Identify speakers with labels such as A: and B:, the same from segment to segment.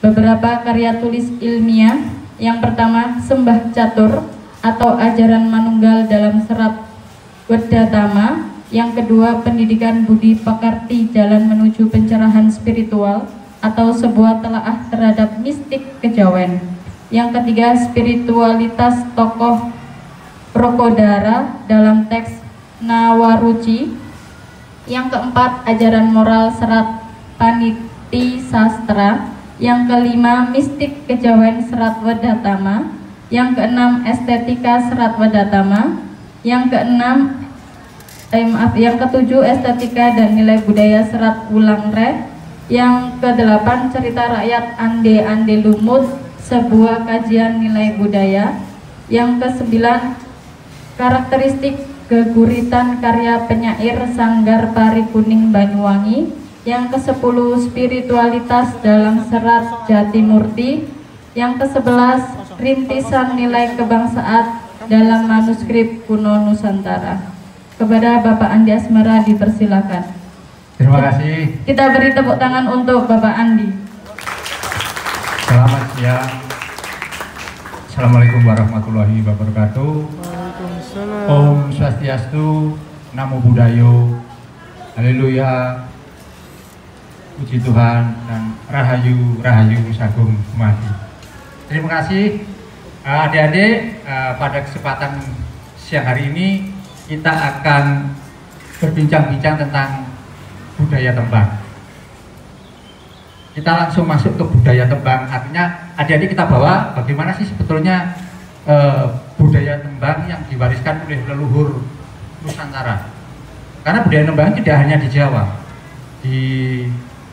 A: beberapa karya tulis ilmiah. Yang pertama, Sembah Catur atau Ajaran Manunggal dalam Serat Wedatama. Yang kedua, Pendidikan Budi Pekerti Jalan Menuju Pencerahan Spiritual atau sebuah telaah terhadap mistik kejawen. Yang ketiga, Spiritualitas Tokoh Rokodara dalam teks Nawaruci. Yang keempat, Ajaran Moral Serat Paniti Sastra. Yang kelima, Mistik Kejawen Serat Wedatama. Yang keenam, Estetika Serat Wedatama. Yang ketujuh, Estetika dan Nilai Budaya Serat Wulangre. Yang kedelapan, Cerita Rakyat Ande Ande Lumut, sebuah kajian nilai budaya. Yang kesembilan, Karakteristik Geguritan karya penyair Sanggar Pari Kuning Banyuwangi. Yang ke-10, Spiritualitas dalam Serat Jatimurti. Yang ke-11, Rintisan Nilai Kebangsaan dalam Manuskrip Kuno Nusantara. Kepada Bapak Andi Asmara dipersilakan.
B: Terima kasih.
A: Kita beri tepuk tangan untuk Bapak Andi.
B: Selamat siang. Assalamualaikum warahmatullahi wabarakatuh. Om Swastiastu, Namo Buddhaya, Haleluya, puji Tuhan, dan Rahayu, Rahayu Sagung Mati. Terima kasih adik-adik. Pada kesempatan siang hari ini kita akan berbincang-bincang tentang budaya tembang. Kita langsung masuk ke budaya tembang. Artinya adik-adik kita bawa bagaimana sih sebetulnya budaya tembang yang diwariskan oleh leluhur Nusantara. Karena budaya tembang tidak hanya di Jawa,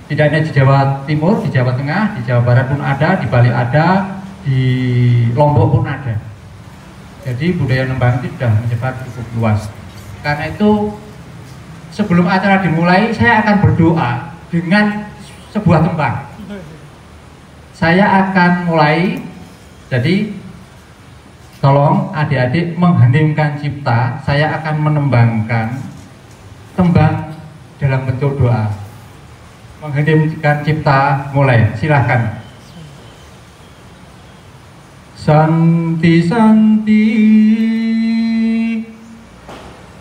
B: tidak hanya di Jawa Timur, di Jawa Tengah, di Jawa Barat pun ada, di Bali ada, di Lombok pun ada. Jadi budaya tembang itu sudah menyebar cukup luas. Karena itu sebelum acara dimulai, saya akan berdoa dengan sebuah tembang. Saya akan mulai, jadi tolong adik-adik mengheningkan cipta. Saya akan menembangkan tembang dalam bentuk doa. Mengheningkan cipta, mulai, silahkan. Santi santi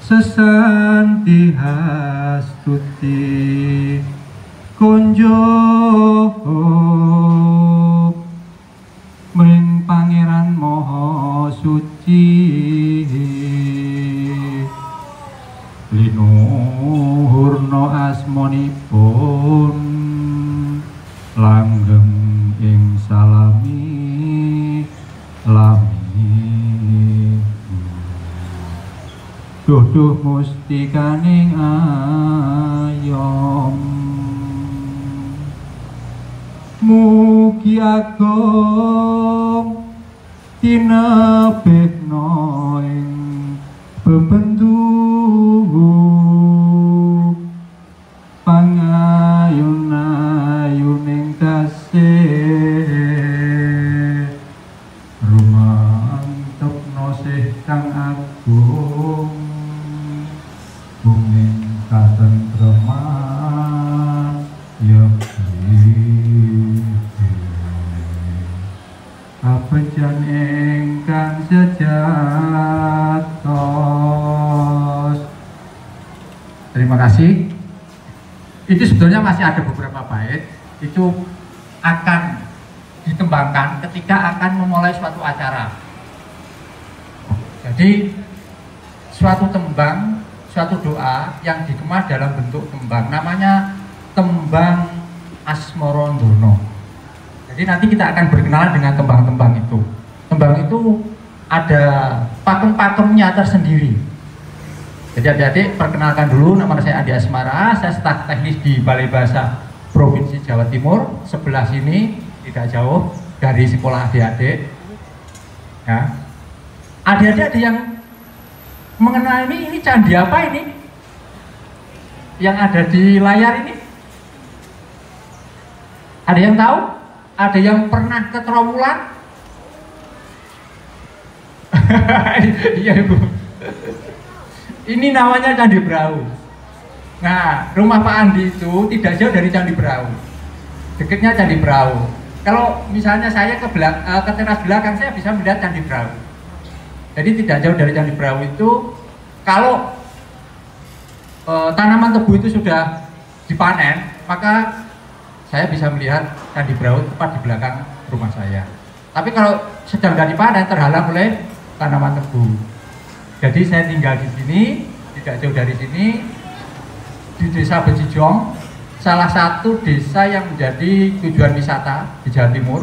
B: sesanti hastuti konjo mring pangeran moho suci linuhurno asmonipun langgeng ing salami lami duh mustikaning ayom mugi agung tinebihna ing bebendu pangayun-ayuning tasih rumantepna sih kang agung bumi katentreman ya apejan ingkang sejatos. Terima kasih. Itu sebetulnya masih ada beberapa bait, itu akan ditembangkan ketika akan memulai suatu acara. Jadi suatu tembang, suatu doa yang dikemas dalam bentuk tembang, namanya tembang Asmarandono. Jadi nanti kita akan berkenalan dengan tembang-tembang itu. Tembang itu ada pakem-pakemnya tersendiri. Jadi adik-adik, perkenalkan dulu, nama saya Andi Asmara, saya staf teknis di Balai Bahasa Provinsi Jawa Timur. Sebelah sini, tidak jauh dari sekolah adik-adik. Ya. Adik-adik ada yang mengenal ini candi apa ini? Yang ada di layar ini? Ada yang tahu? Ada yang pernah ke Trowulan? Iya Ibu. Ini namanya Candi Brau. Nah, rumah Pak Andi itu tidak jauh dari Candi Brau. Dekatnya Candi Brau. Kalau misalnya saya ke teras belakang, saya bisa melihat Candi Brahu. Jadi tidak jauh dari Candi Brahu itu, kalau tanaman tebu itu sudah dipanen, maka saya bisa melihat Candi Brahu tepat di belakang rumah saya. Tapi kalau sedang tidak dipanen, terhalang oleh tanaman tebu. Jadi saya tinggal di sini, tidak jauh dari sini, di Desa Bejijong, salah satu desa yang menjadi tujuan wisata di Jawa Timur.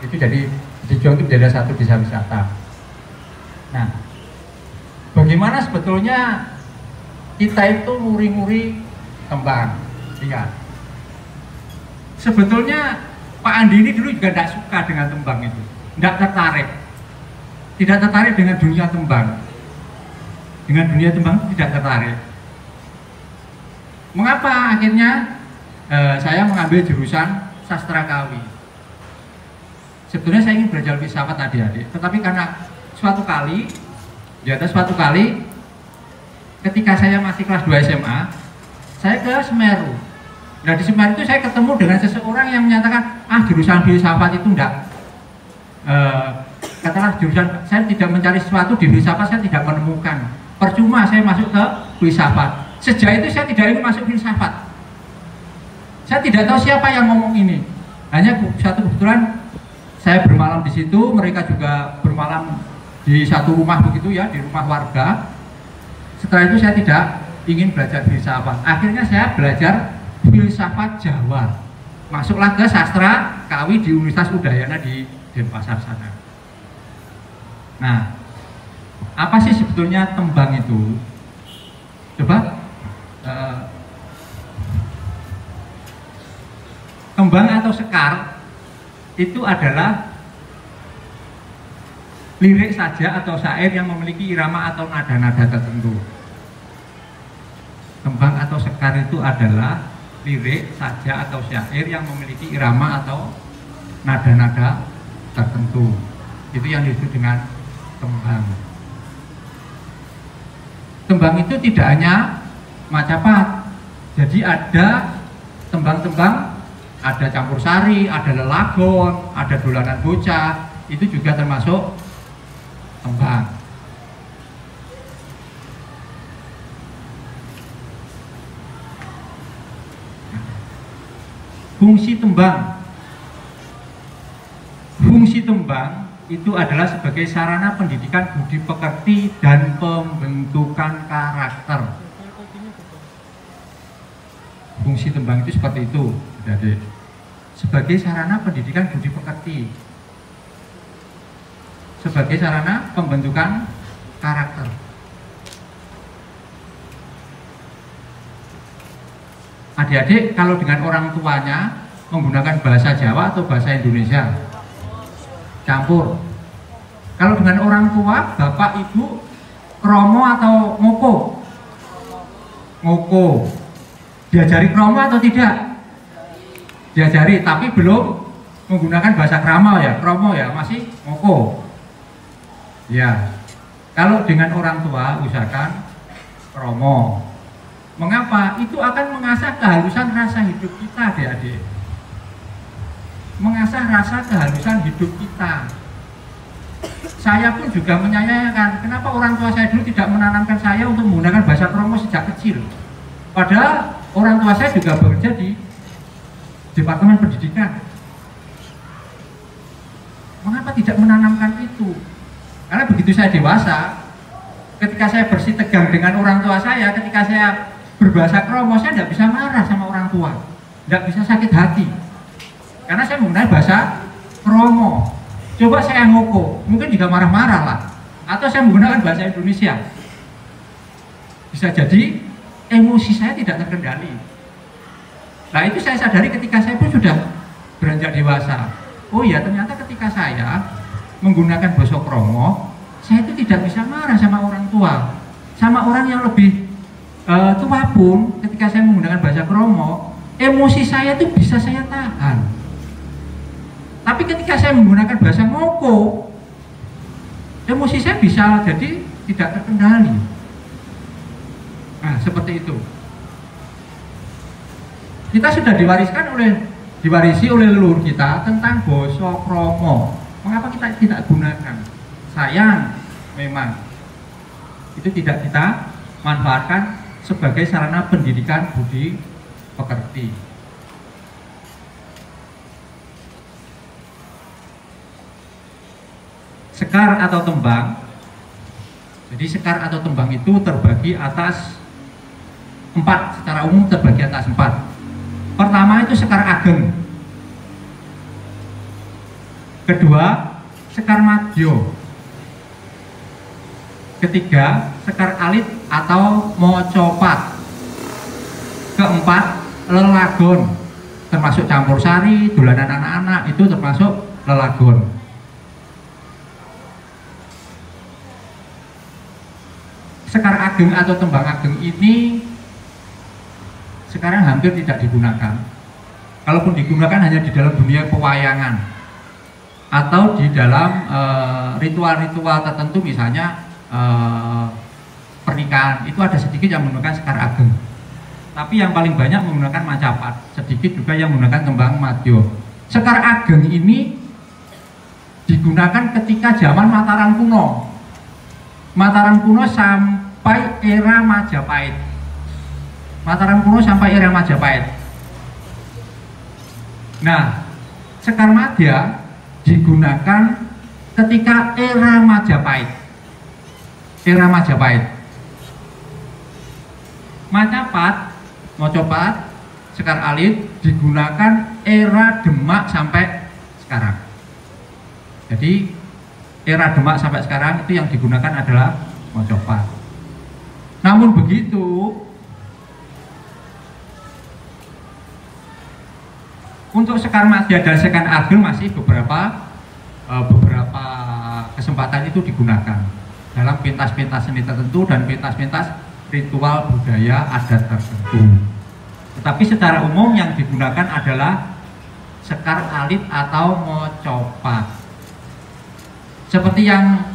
B: Itu jadi Bejijong itu menjadi satu desa wisata. Nah, bagaimana sebetulnya kita itu nguri-nguri tembang? Lihat, sebetulnya Pak Andi ini dulu juga tidak suka dengan tembang itu, tidak tertarik dengan dunia tembang. Dengan dunia tembang tidak tertarik. Mengapa akhirnya saya mengambil jurusan sastra kawi? Sebetulnya saya ingin belajar filsafat adik-adik, tetapi karena suatu kali ketika saya masih kelas 2 SMA, saya ke Semeru. Nah, di Semeru itu saya ketemu dengan seseorang yang menyatakan, jurusan filsafat itu enggak, katakanlah jurusan, saya tidak mencari sesuatu di filsafat, saya tidak menemukan. Percuma saya masuk ke filsafat. Sejak itu saya tidak ingin masuk filsafat. Saya tidak tahu siapa yang ngomong ini. Hanya satu kebetulan saya bermalam di situ, mereka juga bermalam di satu rumah begitu ya, di rumah warga. Setelah itu saya tidak ingin belajar filsafat. Akhirnya saya belajar filsafat Jawa. Masuklah ke sastra kawi di Universitas Udayana di Denpasar sana. Nah, apa sih sebetulnya tembang itu? Coba tembang atau sekar itu adalah lirik saja atau syair yang memiliki irama atau nada-nada tertentu. Tembang atau sekar itu adalah lirik saja atau syair yang memiliki irama atau nada-nada tertentu. Itu yang disebut dengan tembang. Tembang itu tidak hanya Majapahit. Jadi ada tembang-tembang, ada campur sari, ada lelagon, ada dolanan bocah, itu juga termasuk tembang. Fungsi tembang. Fungsi tembang itu adalah sebagai sarana pendidikan budi pekerti dan pembentukan karakter. Fungsi tembang itu seperti itu, jadi sebagai sarana pendidikan budi pekerti, sebagai sarana pembentukan karakter. Adik-adik kalau dengan orang tuanya menggunakan bahasa Jawa atau bahasa Indonesia, campur. Kalau dengan orang tua, bapak, ibu, kromo atau ngoko? Ngoko. Diajari kromo atau tidak? Diajari, tapi belum menggunakan bahasa krama ya, kromo ya, masih ngoko. Ya, kalau dengan orang tua usahakan kromo. Mengapa? Itu akan mengasah kehalusan rasa hidup kita, adik-adik. Mengasah rasa kehalusan hidup kita. Saya pun juga menyayangkan kenapa orang tua saya dulu tidak menanamkan saya untuk menggunakan bahasa kromo sejak kecil. Padahal orang tua saya juga bekerja di Departemen Pendidikan. Mengapa tidak menanamkan itu? Karena begitu saya dewasa, ketika saya bersih tegang dengan orang tua saya, ketika saya berbahasa kromo, saya tidak bisa marah sama orang tua, tidak bisa sakit hati, karena saya menggunakan bahasa kromo. Coba saya ngoko, mungkin juga marah-marah lah. Atau saya menggunakan bahasa Indonesia, bisa jadi emosi saya tidak terkendali. Nah, itu saya sadari ketika saya pun sudah beranjak dewasa. Oh ya, ternyata ketika saya menggunakan bahasa kromo, saya itu tidak bisa marah sama orang tua, sama orang yang lebih tua pun. Ketika saya menggunakan bahasa kromo, emosi saya itu bisa saya tahan. Tapi ketika saya menggunakan bahasa ngoko, emosi saya bisa jadi tidak terkendali. Nah, seperti itu. Kita sudah diwariskan oleh diwarisi oleh leluhur kita tentang basa krama. Mengapa kita tidak gunakan? Sayang, memang itu tidak kita manfaatkan sebagai sarana pendidikan budi pekerti. Sekar atau tembang. Jadi sekar atau tembang itu terbagi atas 4, secara umum terbagi atas 4. Pertama itu sekar ageng. Kedua, sekar madya. Ketiga, sekar alit atau mocopat. Keempat, lelagon, termasuk campur sari, dolanan anak-anak, itu termasuk lelagon. Sekar ageng atau tembang ageng ini sekarang hampir tidak digunakan. Kalaupun digunakan hanya di dalam dunia pewayangan atau di dalam ritual-ritual tertentu, misalnya pernikahan, itu ada sedikit yang menggunakan sekar ageng. Tapi yang paling banyak menggunakan macapat, sedikit juga yang menggunakan tembang madya. Sekar ageng ini digunakan ketika zaman Mataram kuno. Mataram kuno sampai era Majapahit. Mataram kuno sampai era Majapahit. Nah, sekar madya digunakan ketika era Majapahit. Era Majapahit. Macapat, mocopat, sekar alit digunakan era Demak sampai sekarang. Jadi era Demak sampai sekarang itu yang digunakan adalah mocopat. Namun begitu, untuk sekar madya dan sekar ageng masih beberapa kesempatan itu digunakan dalam pentas-pentas seni tertentu dan pentas-pentas ritual budaya adat tertentu. Tetapi secara umum yang digunakan adalah sekar alit atau mocopat. Seperti yang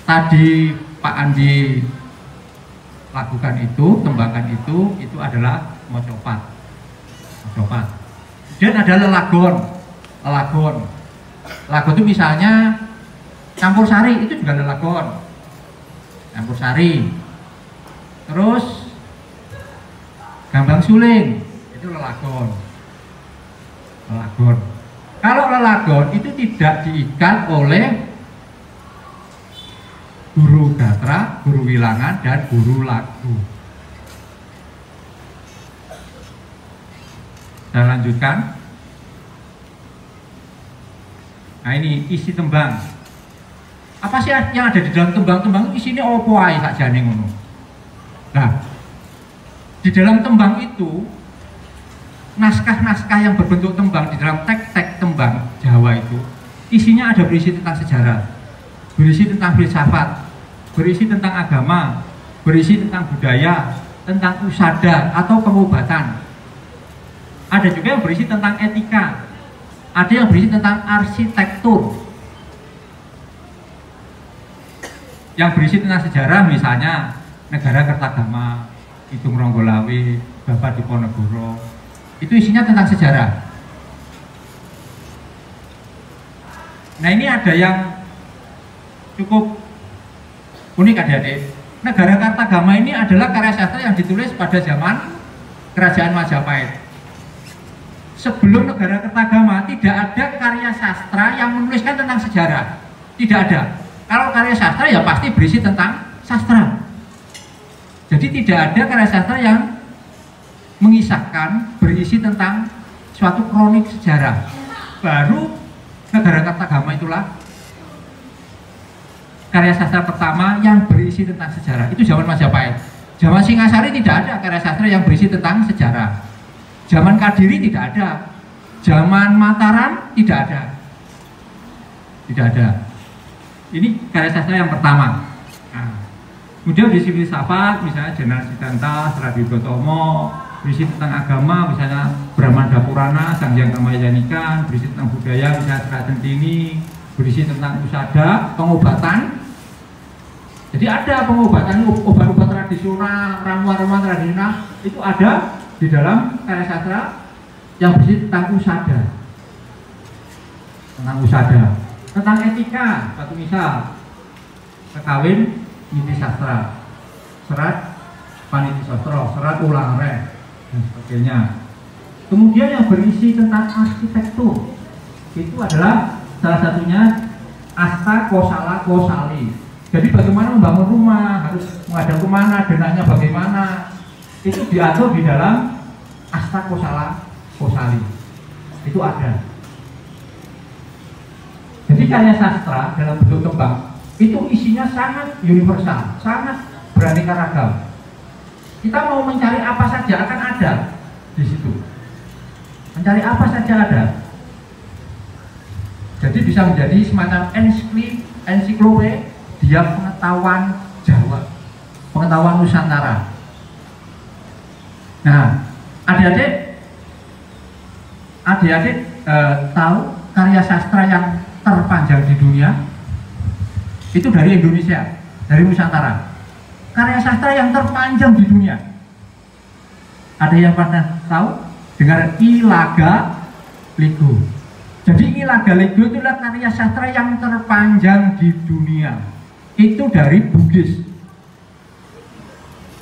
B: tadi Pak Andi lakukan itu, tembangkan itu adalah mocopat. Mocopat. Dan ada lelagon. Lelagon itu misalnya campur sari, itu juga lelagon. Campur sari. Terus gambang suling, itu lelagon. Lelagon. Kalau lelagon itu tidak diikat oleh guru gatra, guru wilangan, dan guru lagu. Saya lanjutkan. Nah, ini isi tembang. Apa sih yang ada di dalam tembang-tembang? Isinya opo ae sakjane ngono. Nah, di dalam tembang itu naskah-naskah yang berbentuk tembang di dalam teks-teks tembang Jawa itu isinya ada berisi tentang sejarah, berisi tentang filsafat, berisi tentang agama, berisi tentang budaya, tentang usada atau pengobatan. Ada juga yang berisi tentang etika, ada yang berisi tentang arsitektur, yang berisi tentang sejarah, misalnya negara Kertagama, Kidung Ronggolawe, Bapak Diponegoro, itu isinya tentang sejarah. Nah, ini ada yang cukup unik adik-adik. Negara Kartagama ini adalah karya sastra yang ditulis pada zaman Kerajaan Majapahit. Sebelum negara Kertagama tidak ada karya sastra yang menuliskan tentang sejarah. Tidak ada. Kalau karya sastra ya pasti berisi tentang sastra. Jadi tidak ada karya sastra yang mengisahkan berisi tentang suatu kronik sejarah. Baru negara Kartagama itulah karya sastra pertama yang berisi tentang sejarah. Itu zaman Majapahit. Zaman Singasari tidak ada karya sastra yang berisi tentang sejarah. Zaman Kadiri tidak ada. Zaman Mataram tidak ada. Tidak ada. Ini karya sastra yang pertama. Nah, kemudian di filsafat misalnya Jenderal Siddhanta, Srabi Gotomo, berisi tentang agama misalnya Brahmanda Purana, Sang Hyang Kamayanika, berisi tentang budaya misalnya Serat Centini, berisi tentang usada, pengobatan. Jadi ada pengobatan, obat-obat tradisional, ramuan-ramuan tradisional itu ada di dalam karya sastra yang berisi tentang usada, tentang etika, satu misal kekawin niti sastra, serat paniti sastra, serat ulang re dan sebagainya. Kemudian yang berisi tentang arsitektur itu adalah salah satunya asta kosala kosali. Jadi bagaimana membangun rumah, harus menghadap kemana, denahnya bagaimana, itu diatur di dalam asta kosala kosali. Itu ada. Jadi karya sastra dalam bentuk tembang itu isinya sangat universal, sangat beraneka ragam. Kita mau mencari apa saja akan ada di situ. Mencari apa saja ada. Jadi bisa menjadi semacam ensiklopedia pengetahuan Jawa, pengetahuan Nusantara. Nah, adik-adik tahu karya sastra yang terpanjang di dunia itu dari Indonesia, dari Nusantara. Karya sastra yang terpanjang di dunia. Ada yang pernah tahu? Dengar Ilaga Ligo. Jadi Ilaga Ligo itu adalah karya sastra yang terpanjang di dunia. Itu dari Bugis.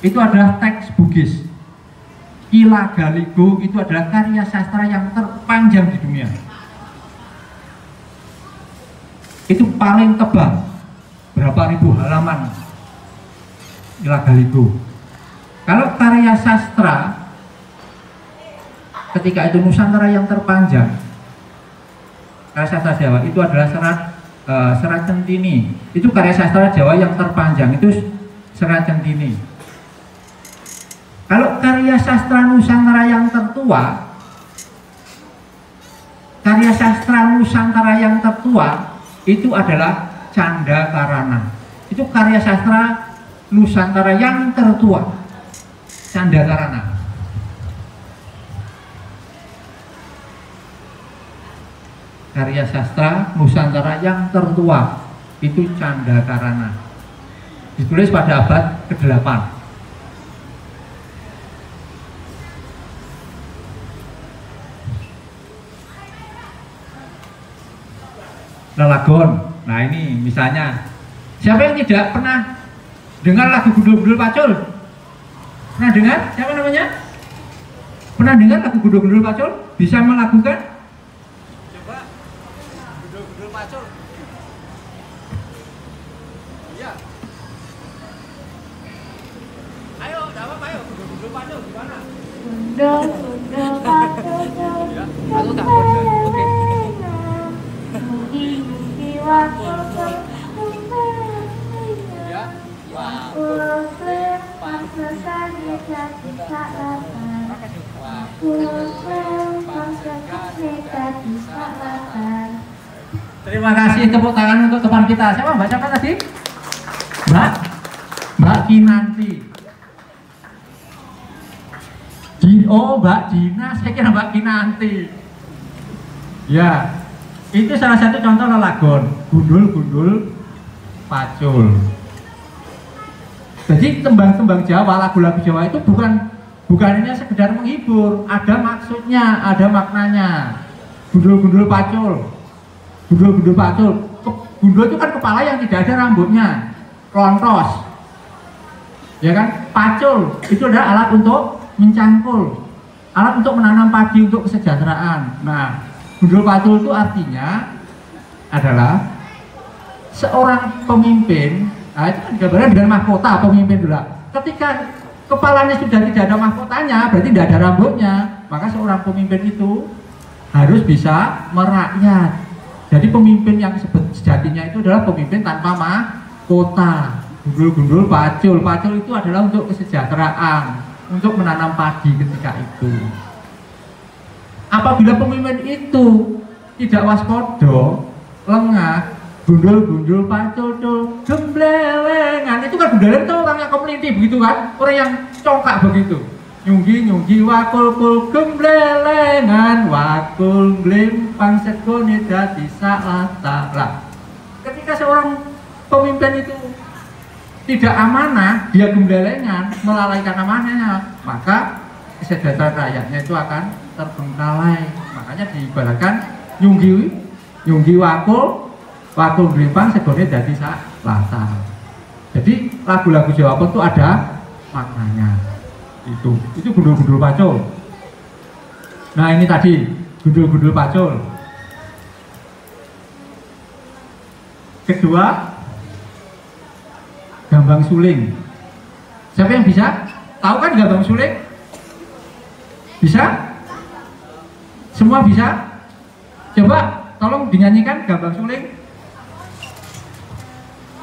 B: Itu adalah teks Bugis. Ilaga Ligo itu adalah karya sastra yang terpanjang di dunia. Itu paling tebal, berapa ribu halaman Ilaga Ligo. Kalau karya sastra ketika itu Nusantara yang terpanjang, karya sastra Jawa itu adalah Serat Centini. Itu karya sastra Jawa yang terpanjang, itu Serat Centini. Kalau karya sastra Nusantara yang tertua, karya sastra Nusantara yang tertua itu adalah Canda Karana. Itu karya sastra Nusantara yang tertua, Canda Karana. Karya sastra Nusantara yang tertua itu Canda Karana. Ditulis pada abad ke-8. Lelagon. Nah ini misalnya, siapa yang tidak pernah dengar lagu Gundul-Gundul Pacul? Pernah dengar? Siapa namanya? Pernah dengar lagu Gundul-Gundul Pacul? Bisa melakukan?
C: Coba Gundul-Gundul Pacul. Iya. Ayo, apa ayo Gundul-Gundul Pacul gimana?
D: Gundul Pacul.
C: Ya, aku tak bodoh. Oke. Ya,
B: terima kasih, tepuk tangan untuk teman kita. Siapa Mbak? Siapa tadi? Mbak Kinanti. Oh, Mbak Dina, saya kira Mbak Kinanti. Ya, itu salah satu contoh lelagon, Gundul-Gundul Pacul. Jadi tembang-tembang Jawa, lagu-lagu Jawa itu bukan ini sekedar menghibur, ada maksudnya, ada maknanya. Gundul-Gundul Pacul, Gundul-Gundul Pacul. Gundul itu kan kepala yang tidak ada rambutnya, klontos, ya kan? Pacul itu adalah alat untuk mencangkul, alat untuk menanam padi untuk kesejahteraan. Nah, Gundul Pacul itu artinya adalah seorang pemimpin. Nah, itu kan gambarnya dengan mahkota pemimpin dulu. Ketika kepalanya sudah tidak ada mahkotanya, berarti tidak ada rambutnya, maka seorang pemimpin itu harus bisa merakyat. Jadi pemimpin yang sejatinya itu adalah pemimpin tanpa mahkota. Gundul-Gundul Pacul. Pacul itu adalah untuk kesejahteraan, untuk menanam padi ketika itu. Apabila pemimpin itu tidak waspada, lengah, gundul-gundul pacul gemblelengan, itu kan gundul itu orang yang kemelinti begitu kan, orang yang congkak begitu. Nyunggi wakul gemblelengan, wakul glimpang sekone dadi salata. Lah, ketika seorang pemimpin itu tidak amanah, dia gemblelengan, melalaikan amanahnya, maka kesejahteraan rakyatnya itu akan terbengkalai. Makanya diibaratkan nyunggi wakul glempang segone dadi sak latar. Jadi lagu-lagu Jawa Pun itu ada maknanya. Itu gundul-gundul pacul. Nah ini tadi gundul-gundul pacul. Kedua, gambang suling. Siapa yang bisa? Tahu kan gambang suling? Bisa? Semua bisa? Coba tolong dinyanyikan gambang suling.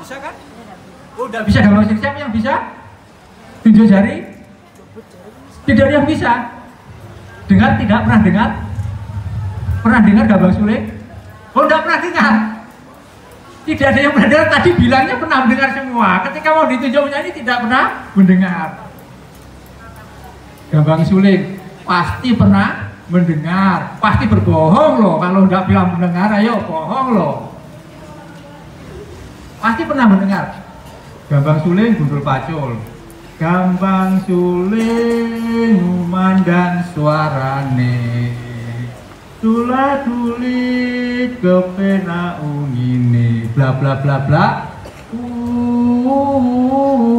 B: Bisa kan? Oh, udah bisa gambang suling. Siapa yang bisa? Tunjuk jari. Tidak ada yang bisa. Dengar tidak pernah dengar? Pernah dengar gambang suling? Oh, tidak pernah dengar. Tidak ada yang pernah dengar. Tadi bilangnya pernah mendengar semua. Ketika mau ditunjuk menyanyi tidak pernah mendengar. Gambang suling pasti pernah mendengar. Pasti berbohong loh kalau tidak bilang mendengar. Ayo bohong loh. Pasti pernah mendengar. Gambang suling gundul pacul. Gambang suling umandang suarane, tula tulit kepena ungine, bla bla bla bla.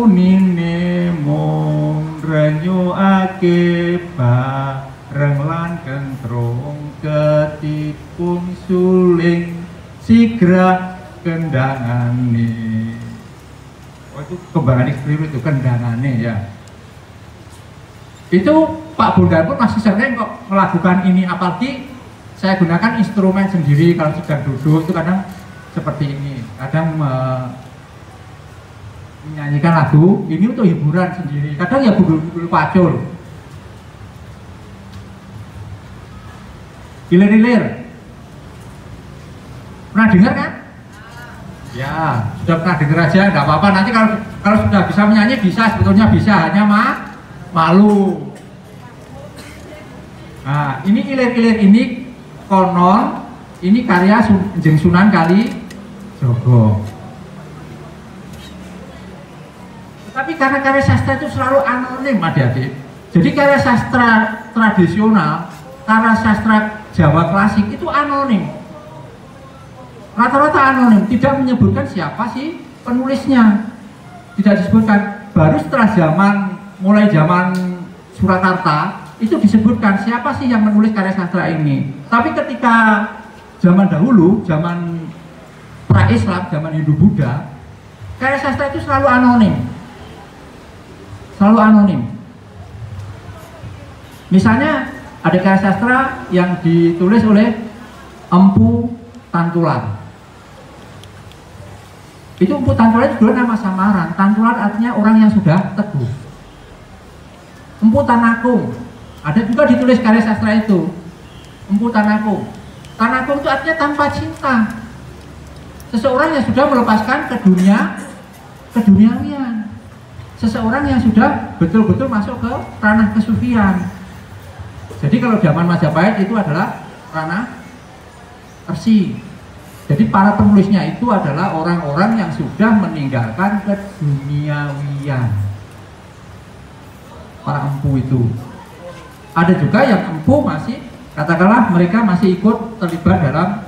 B: Nine mung renyuake bareng lan kentrung ketikung suling sigra kendangane. Oh itu kembangan ekstrim itu kendangane ya. Itu Pak Bondan pun masih sering kok melakukan ini, apalagi saya gunakan instrumen sendiri kalau sedang duduk itu kadang seperti ini, kadang menyanyikan lagu ini untuk hiburan sendiri, kadang ya gundul-gundul pacul, ilir-ilir. Pernah dengar kan? Ya, sudah pernah dengar aja, nggak apa-apa. Nanti kalau sudah bisa menyanyi bisa, sebetulnya bisa, hanya malu. Nah, ini ilir-ilir ini konon, ini karya Jeneng Sunan Kalijogo. Tapi karena karya sastra itu selalu anonim, adik-adik. Jadi karya sastra tradisional, karya sastra Jawa klasik itu anonim. Rata-rata anonim, tidak menyebutkan siapa sih penulisnya, tidak disebutkan. Baru setelah mulai zaman Surakarta itu disebutkan siapa sih yang menulis karya sastra ini. Tapi ketika zaman dahulu, zaman pra-Islam, zaman Hindu-Buddha, karya sastra itu selalu anonim, selalu anonim. Misalnya ada karya sastra yang ditulis oleh Empu Tantular. Itu Empu Tantular itu dulu nama samaran. Tantular artinya orang yang sudah teguh. Empu Tanakung, ada juga ditulis karya sastra itu. Empu Tanakung. Tanakung itu artinya tanpa cinta. Seseorang yang sudah melepaskan keduniawian. Seseorang yang sudah betul-betul masuk ke ranah kesufian. Jadi kalau zaman Majapahit itu adalah ranah Resi. Jadi para penulisnya itu adalah orang-orang yang sudah meninggalkan keduniawian. Para empu itu. Ada juga yang empu masih, katakanlah mereka masih ikut terlibat dalam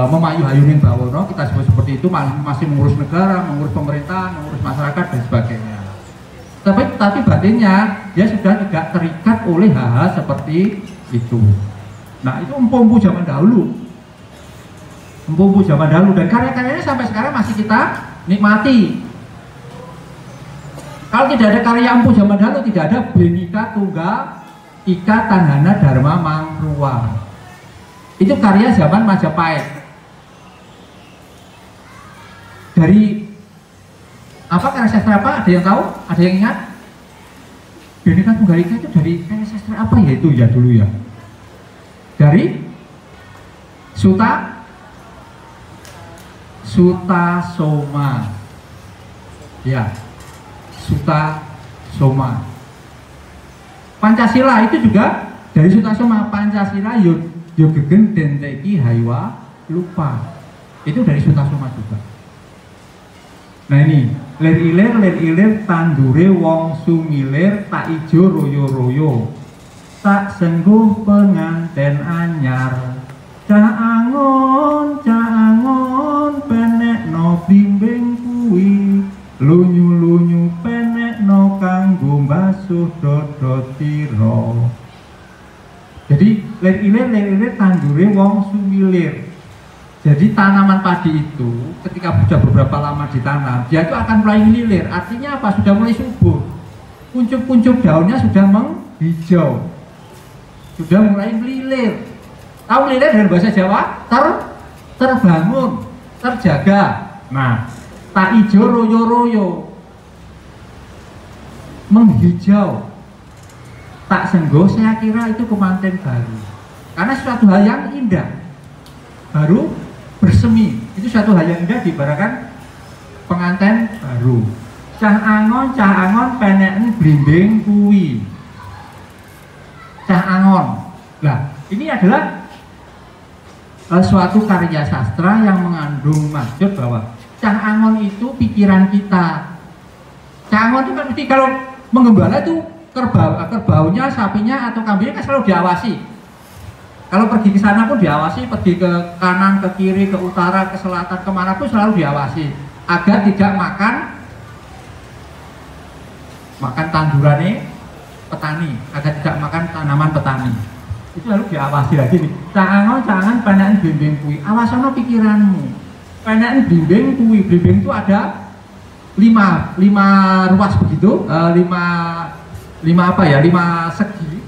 B: memayu hayuning bawono, kita sebut seperti itu, masih mengurus negara, mengurus pemerintahan, mengurus masyarakat dan sebagainya. Tapi batinnya dia sudah tidak terikat oleh hal-hal seperti itu. Nah itu empu-empu zaman dahulu. Empu-empu zaman dahulu, dan karya-karyanya sampai sekarang masih kita nikmati. Kalau tidak ada karya empu zaman dahulu, tidak ada Bhinneka Tunggal Ika Tanhana Dharma Mangruwa. Itu karya zaman Majapahit. Dari apa karya sastra apa? Ada yang tahu? Ada yang ingat? Bhinneka Tunggal Ika itu dari karya sastra apa ya itu ya dulu ya? Dari Suta Soma, ya, Suta Soma. Pancasila itu juga dari Suta Soma. Pancasila Yogegen Denteki Haiwa Lupa, itu dari Suta Soma juga. Nah ini lir ilir tandure wong sumilir tak ijo royo royo. tak sengguh penganten anyar. Cak angon penek no blimbing kuwi, lunyu-lunyu penek no kanggo basuh dodot tira. Jadi lir-ilir tandure wong sumilir. Jadi tanaman padi itu ketika sudah beberapa lama ditanam, dia itu akan mulai melilir. Artinya apa? Sudah mulai subur. Kuncup-kuncup daunnya sudah menghijau, sudah mulai melilir. Tahu melilir dari bahasa Jawa? Terbangun, terjaga. Nah, tak ijo royo-royo, menghijau. Tak senggo, saya kira itu kemanten baru. Karena suatu hal yang indah baru bersemi, itu suatu hal yang indah diibaratkan penganten baru. Cah angon peneken blimbing kuwi. Cah angon. Nah, ini adalah suatu karya sastra yang mengandung maksud bahwa cah angon itu pikiran kita. Cah angon itu kan mesti kalau menggembala itu kerbaunya, sapinya atau kambingnya kan selalu diawasi. Kalau pergi ke sana pun diawasi, pergi ke kanan, ke kiri, ke utara, ke selatan, kemana pun selalu diawasi agar tidak makan tandurannya petani, agar tidak makan tanaman petani. Itu harus diawasi lagi nih. Jangan panenken blimbing kuwi. Awasana pikiranmu. Panenken blimbing kuwi. Blimbing itu ada 5 ruas begitu, 5 segi.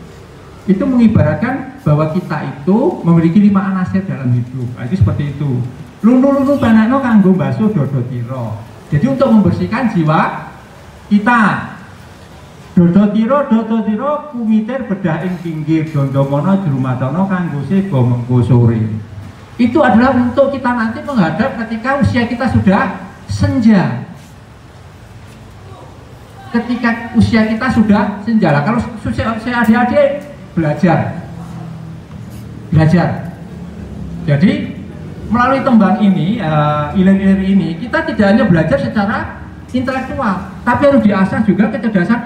B: Itu mengibaratkan bahwa kita itu memiliki 5 anasir dalam hidup. Nah, itu seperti itu. Lunu-lunu panenno kanggo basuh dodot tira. Jadi untuk membersihkan jiwa kita. Dodot tira kumitir bedah ing pinggir dondomana jrumatana kanggo sega mengko sore. Itu adalah untuk kita nanti menghadap ketika usia kita sudah senja. Ketika usia kita sudah senja. Kalau usia adik-adik belajar. Jadi melalui tembang ini, ilir-ilir ini, kita tidak hanya belajar secara intelektual, tapi harus diasah juga kecerdasan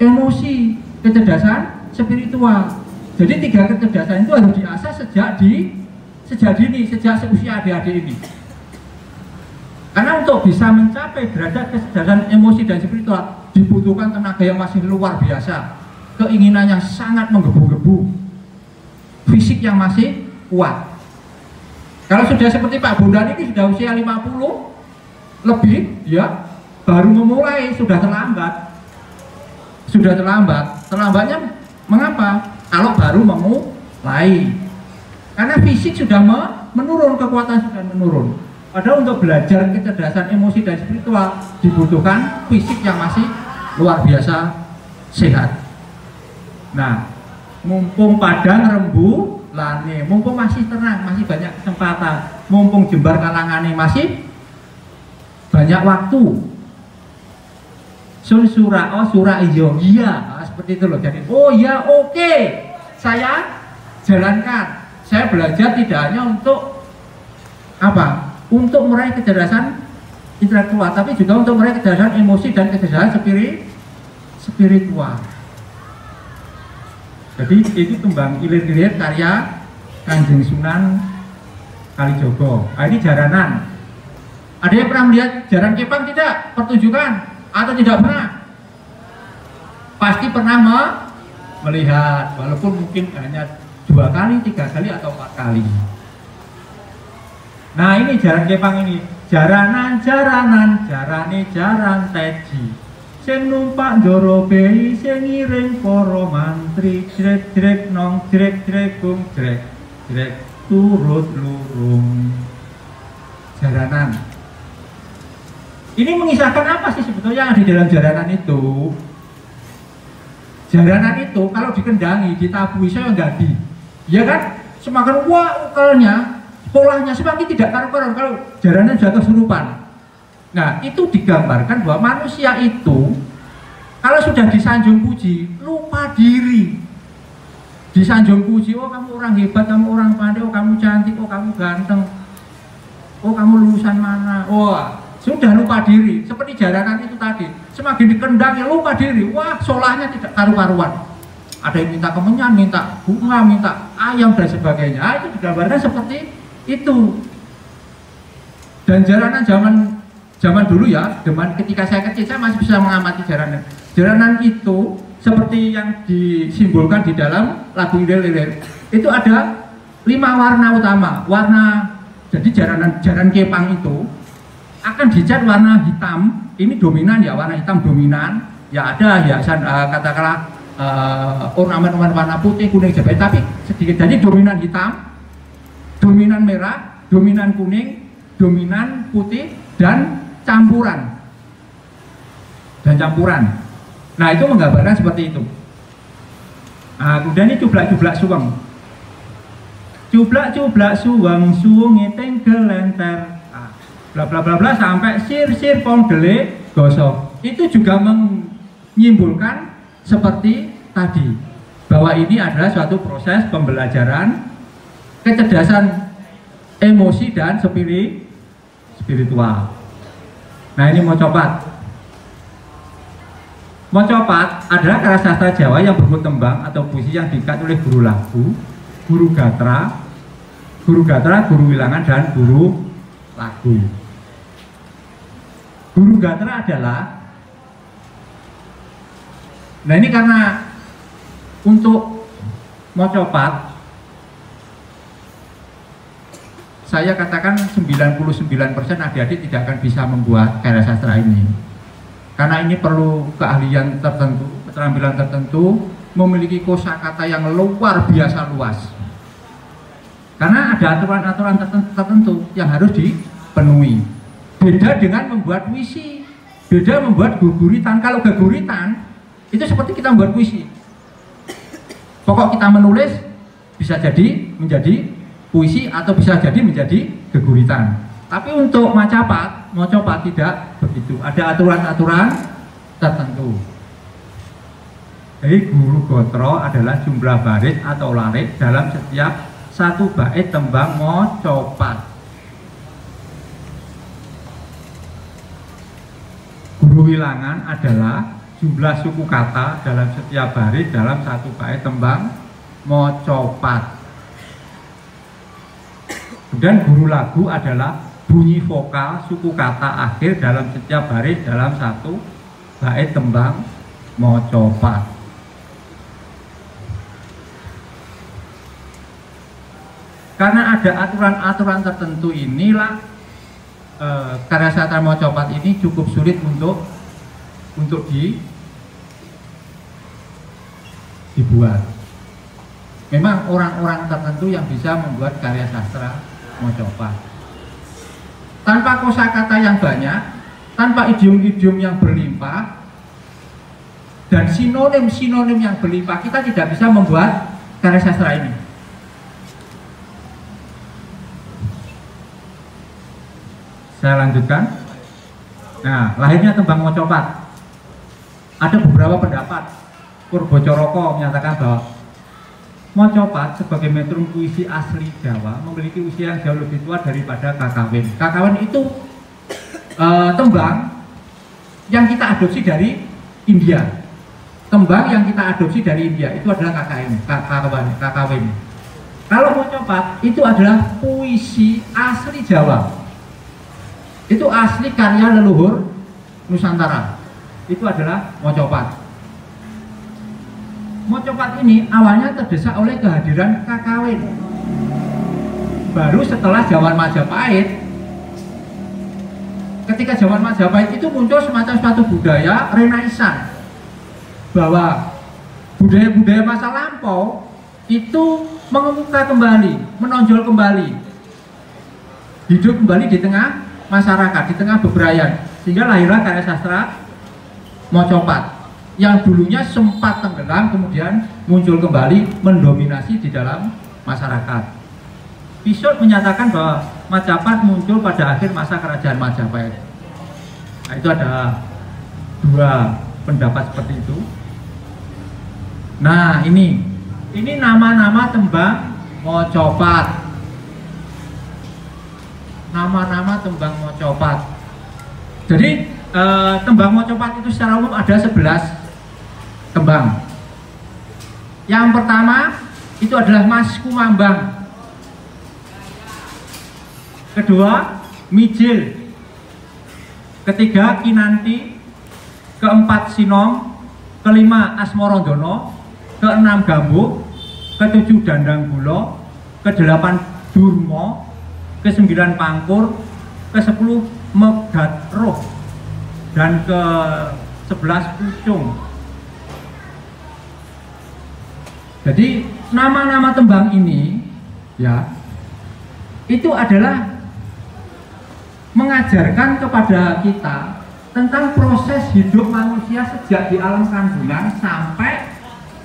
B: emosi, kecerdasan spiritual. Jadi 3 kecerdasan itu harus diasah sejak dini, sejak usia adik-adik ini. Karena untuk bisa mencapai derajat kecerdasan emosi dan spiritual dibutuhkan tenaga yang masih luar biasa, keinginan yang sangat menggebu-gebu, fisik yang masih kuat. Kalau sudah seperti Pak Bondan ini sudah usia 50 lebih, ya baru memulai, sudah terlambat. Terlambatnya mengapa? Kalau baru memulai, karena fisik sudah menurun, kekuatan sudah menurun. Padahal untuk belajar kecerdasan emosi dan spiritual dibutuhkan fisik yang masih luar biasa sehat. Nah, mumpung padang rembu lane, mumpung masih tenang, masih banyak kesempatan, mumpung jembar kalangane masih banyak waktu. Sun sura iyo, iya, seperti itu loh. Jadi, oh ya, oke, saya jalankan. Saya belajar tidak hanya untuk apa? Untuk meraih kecerdasan intelektual, tapi juga untuk meraih kecerdasan emosi dan kecerdasan spiritual. Jadi itu tembang ilir-ilir karya Kanjeng Sunan Kalijogo. Nah, ini jaranan. Ada yang pernah melihat jaran kepang tidak? Pertunjukan? Atau tidak pernah? Pasti pernah melihat, walaupun mungkin hanya 2 kali, 3 kali, atau 4 kali. Nah, ini jaran kepang ini. Jaranan, jarane jaran teji. Sing numpak ndoro behi, sing ngiring para mantri. Jrek-jrek nong, jrek-jrek gung, jrek-jrek turut lurung. Jaranan. Ini mengisahkan apa sih sebetulnya yang di dalam jaranan itu? Jaranan itu kalau dikendangi, ditabui, saya jadi, ya kan? Semakin wah ukelnya, polanya semakin tidak karu-karuan kalau jaranan sudah kesurupan. Nah, itu digambarkan bahwa manusia itu kalau sudah disanjung puji, lupa diri. Disanjung puji, oh kamu orang hebat, kamu orang pandai, oh kamu cantik, oh kamu ganteng, oh kamu lulusan mana, wah. Sudah lupa diri, seperti jaranan itu tadi. Semakin dikendangi lupa diri, wah solahnya tidak karu-karuan. ada yang minta kemenyan, minta bunga, minta ayam dan sebagainya. Itu digambarkan seperti itu. Dan jaranan zaman dulu ya, ketika saya kecil saya masih bisa mengamati jaranan. Jaranan itu seperti yang disimbolkan di dalam lagu Ilir-Ilir. Itu ada 5 warna utama. Jadi jaran kepang itu akan dicat warna hitam. Ini dominan ya, warna hitam dominan. Ya ada hiasan katakanlah ornamen warna putih, kuning, jepit, tapi sedikit. Jadi dominan hitam, dominan merah, dominan kuning, dominan putih, dan campuran. Nah itu menggambarkan seperti itu. Nah, kemudian ini cublak-cublak suweng. Cublak-cublak suweng, suwenge gelenter. Bla bla bla bla sampai sir pong dele gosok. Itu juga menyimpulkan seperti tadi, bahwa ini adalah suatu proses pembelajaran kecerdasan emosi dan spiritual. Nah ini mocopat. Mocopat adalah karya sastra Jawa yang berbunyi tembang atau puisi yang diikat oleh guru lagu, guru gatra, guru wilangan, dan guru lagu. Guru gatra adalah, nah ini karena untuk mocopat saya katakan 99% adik-adik tidak akan bisa membuat karya sastra ini, karena ini perlu keahlian tertentu, keterampilan tertentu, memiliki kosakata yang luar biasa luas, karena ada aturan-aturan tertentu yang harus dipenuhi. Beda dengan membuat puisi, beda membuat guguritan. Kalau guguritan itu seperti kita membuat puisi, pokok kita menulis bisa jadi menjadi puisi atau bisa jadi menjadi guguritan. Tapi untuk mocopat tidak begitu, ada aturan-aturan tertentu. Jadi guru gotro adalah jumlah baris atau larik dalam setiap satu bait tembang mocopat. Guru wilangan adalah jumlah suku kata dalam setiap baris dalam satu bait tembang mocopat. Dan guru lagu adalah bunyi vokal suku kata akhir dalam setiap baris dalam satu bait tembang mocopat. Karena ada aturan-aturan tertentu inilah karya sastra mocopat ini cukup sulit untuk dibuat. Memang orang-orang tertentu yang bisa membuat karya sastra mocopat. Tanpa kosakata yang banyak, tanpa idiom-idiom yang berlimpah, dan sinonim-sinonim yang berlimpah, kita tidak bisa membuat karya sastra ini. Saya lanjutkan. Nah, lahirnya tembang mocopat. Ada beberapa pendapat. Purbocoroko menyatakan bahwa mocopat sebagai metrum puisi asli Jawa memiliki usia yang jauh lebih tua daripada kakawin. Kakawin itu tembang yang kita adopsi dari India. Tembang yang kita adopsi dari India itu adalah kakawin. Kalau mocopat itu adalah puisi asli Jawa. Itu asli karya leluhur Nusantara. Itu adalah mocopat. Mocopat ini awalnya terdesak oleh kehadiran kakawin. Baru setelah zaman Majapahit, ketika zaman Majapahit itu muncul semacam suatu budaya Renaissance, bahwa budaya-budaya masa lampau itu mengemuka kembali, menonjol kembali, hidup kembali di tengah masyarakat, di tengah bebrayan, sehingga lahirlah karya sastra mocopat yang dulunya sempat tenggelam kemudian muncul kembali mendominasi di dalam masyarakat. Pisot menyatakan bahwa Majapahit muncul pada akhir masa kerajaan Majapahit. Nah, itu ada dua pendapat seperti itu. Nah, ini nama-nama tembang mocopat. Nama-nama tembang mocopat. Jadi tembang mocopat itu secara umum ada 11 tembang. Yang pertama itu adalah Mas Kumambang. Kedua, Mijil. Ketiga, Kinanti. Keempat, Sinom. Kelima, Asmorondono. Keenam, Gambuh. Ketujuh, Dandang Gulo. Kedelapan, Durmo. Kesembilan, Pangkur. Kesepuluh, Megatroh. Dan ke-11, Pucung. Jadi nama-nama tembang ini ya itu adalah mengajarkan kepada kita tentang proses hidup manusia sejak di alam kandungan sampai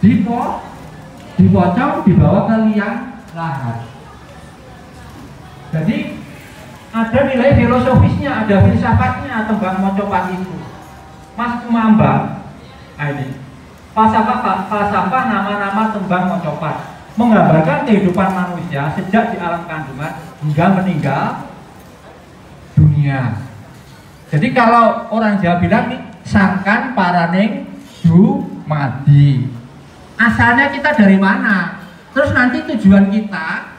B: dipocong dibawa ke liang lahat. Jadi ada nilai filosofisnya, ada filsafatnya tembang Mocopat itu. Mas Kumambang, nah ini falsafah nama-nama tembang Mocopat menggambarkan kehidupan manusia sejak di alam kandungan hingga meninggal dunia. Jadi kalau orang Jawa bilang nih sangkan paraning dumadi. Asalnya kita dari mana? Terus nanti tujuan kita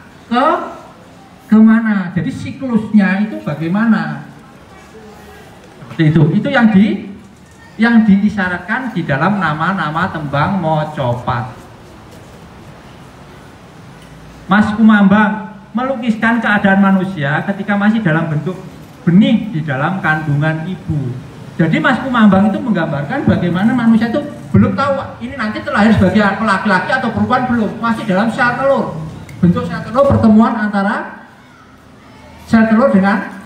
B: kemana? Jadi siklusnya itu bagaimana? Seperti itu. Itu yang diisyaratkan di dalam nama-nama tembang Mocopat. Mas Kumambang melukiskan keadaan manusia ketika masih dalam bentuk benih di dalam kandungan ibu. Jadi Mas Kumambang itu menggambarkan bagaimana manusia itu belum tahu ini nanti terlahir sebagai laki-laki atau perempuan, belum, masih dalam sel telur. Bentuk sel telur, pertemuan antara sel telur dengan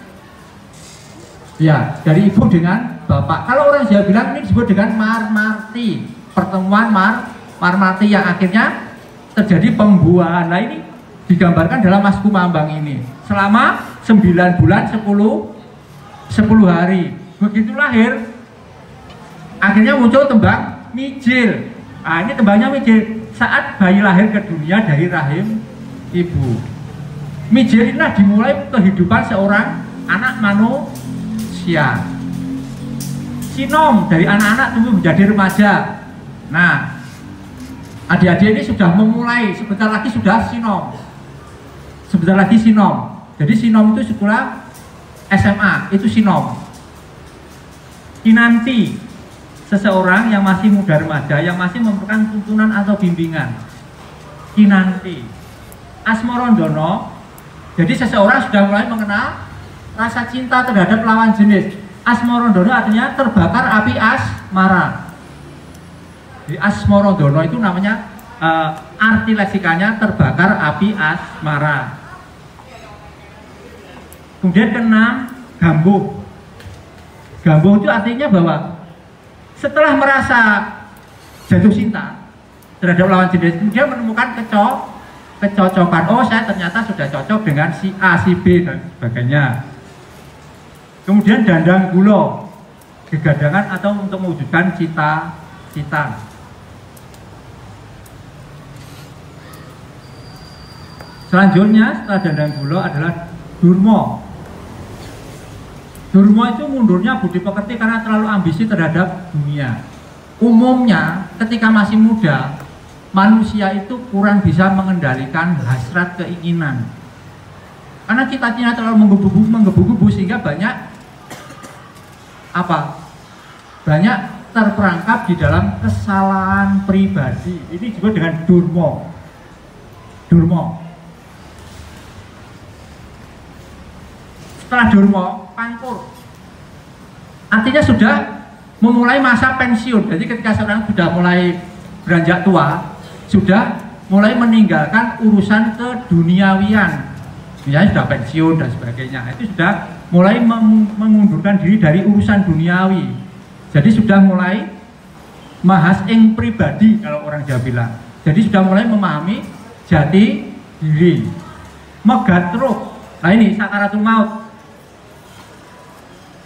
B: ya dari ibu dengan bapak. Kalau orang Jawa bilang ini disebut dengan marmarti, pertemuan marmarti yang akhirnya terjadi pembuahan. Nah ini digambarkan dalam Mas Kumambang ini selama 9 bulan 10 hari. Begitu lahir akhirnya muncul tembang Mijil. Nah ini tembangnya Mijil saat bayi lahir ke dunia dari rahim ibu. Mijil inilah dimulai kehidupan seorang anak manusia. Sinom dari anak-anak tumbuh menjadi remaja. Nah adik-adik ini sudah memulai, sebentar lagi sudah sinom. Sebentar lagi sinom. Jadi sinom itu sekolah SMA, itu sinom. Kinanti, seseorang yang masih muda remaja, yang masih memerlukan tuntunan atau bimbingan. Kinanti. Asmorondono, jadi seseorang sudah mulai mengenal rasa cinta terhadap lawan jenis. Asmorondono artinya terbakar api asmara. Di Asmorondono itu namanya arti leksikanya terbakar api asmara. Kemudian keenam, Gambuh. Gambuh itu artinya bahwa setelah merasa jatuh cinta terhadap lawan jenis, kemudian menemukan kecocokan. Oh, saya ternyata sudah cocok dengan si A, si B dan sebagainya. Kemudian Dandang Gulo, kegadangan atau untuk mewujudkan cita-cita. Selanjutnya setelah Dandang Gulo adalah Durmo. Durmo itu mundurnya budi pekerti karena terlalu ambisi terhadap dunia. Umumnya ketika masih muda, manusia itu kurang bisa mengendalikan hasrat keinginan. Karena cita-cita terlalu menggebu-gebu sehingga banyak banyak terperangkap di dalam kesalahan pribadi. Ini disebut dengan Durmo. Setelah Durmo, Pangkur. Artinya sudah memulai masa pensiun. Jadi ketika seorang sudah mulai beranjak tua, sudah mulai meninggalkan urusan keduniawian. Misalnya sudah pensiun dan sebagainya. Itu sudah mulai mengundurkan diri dari urusan duniawi. Jadi sudah mulai mahas ing pribadi kalau orang Jawa bilang. Jadi sudah mulai memahami jati diri. Megatroh. Nah ini sakaratul maut.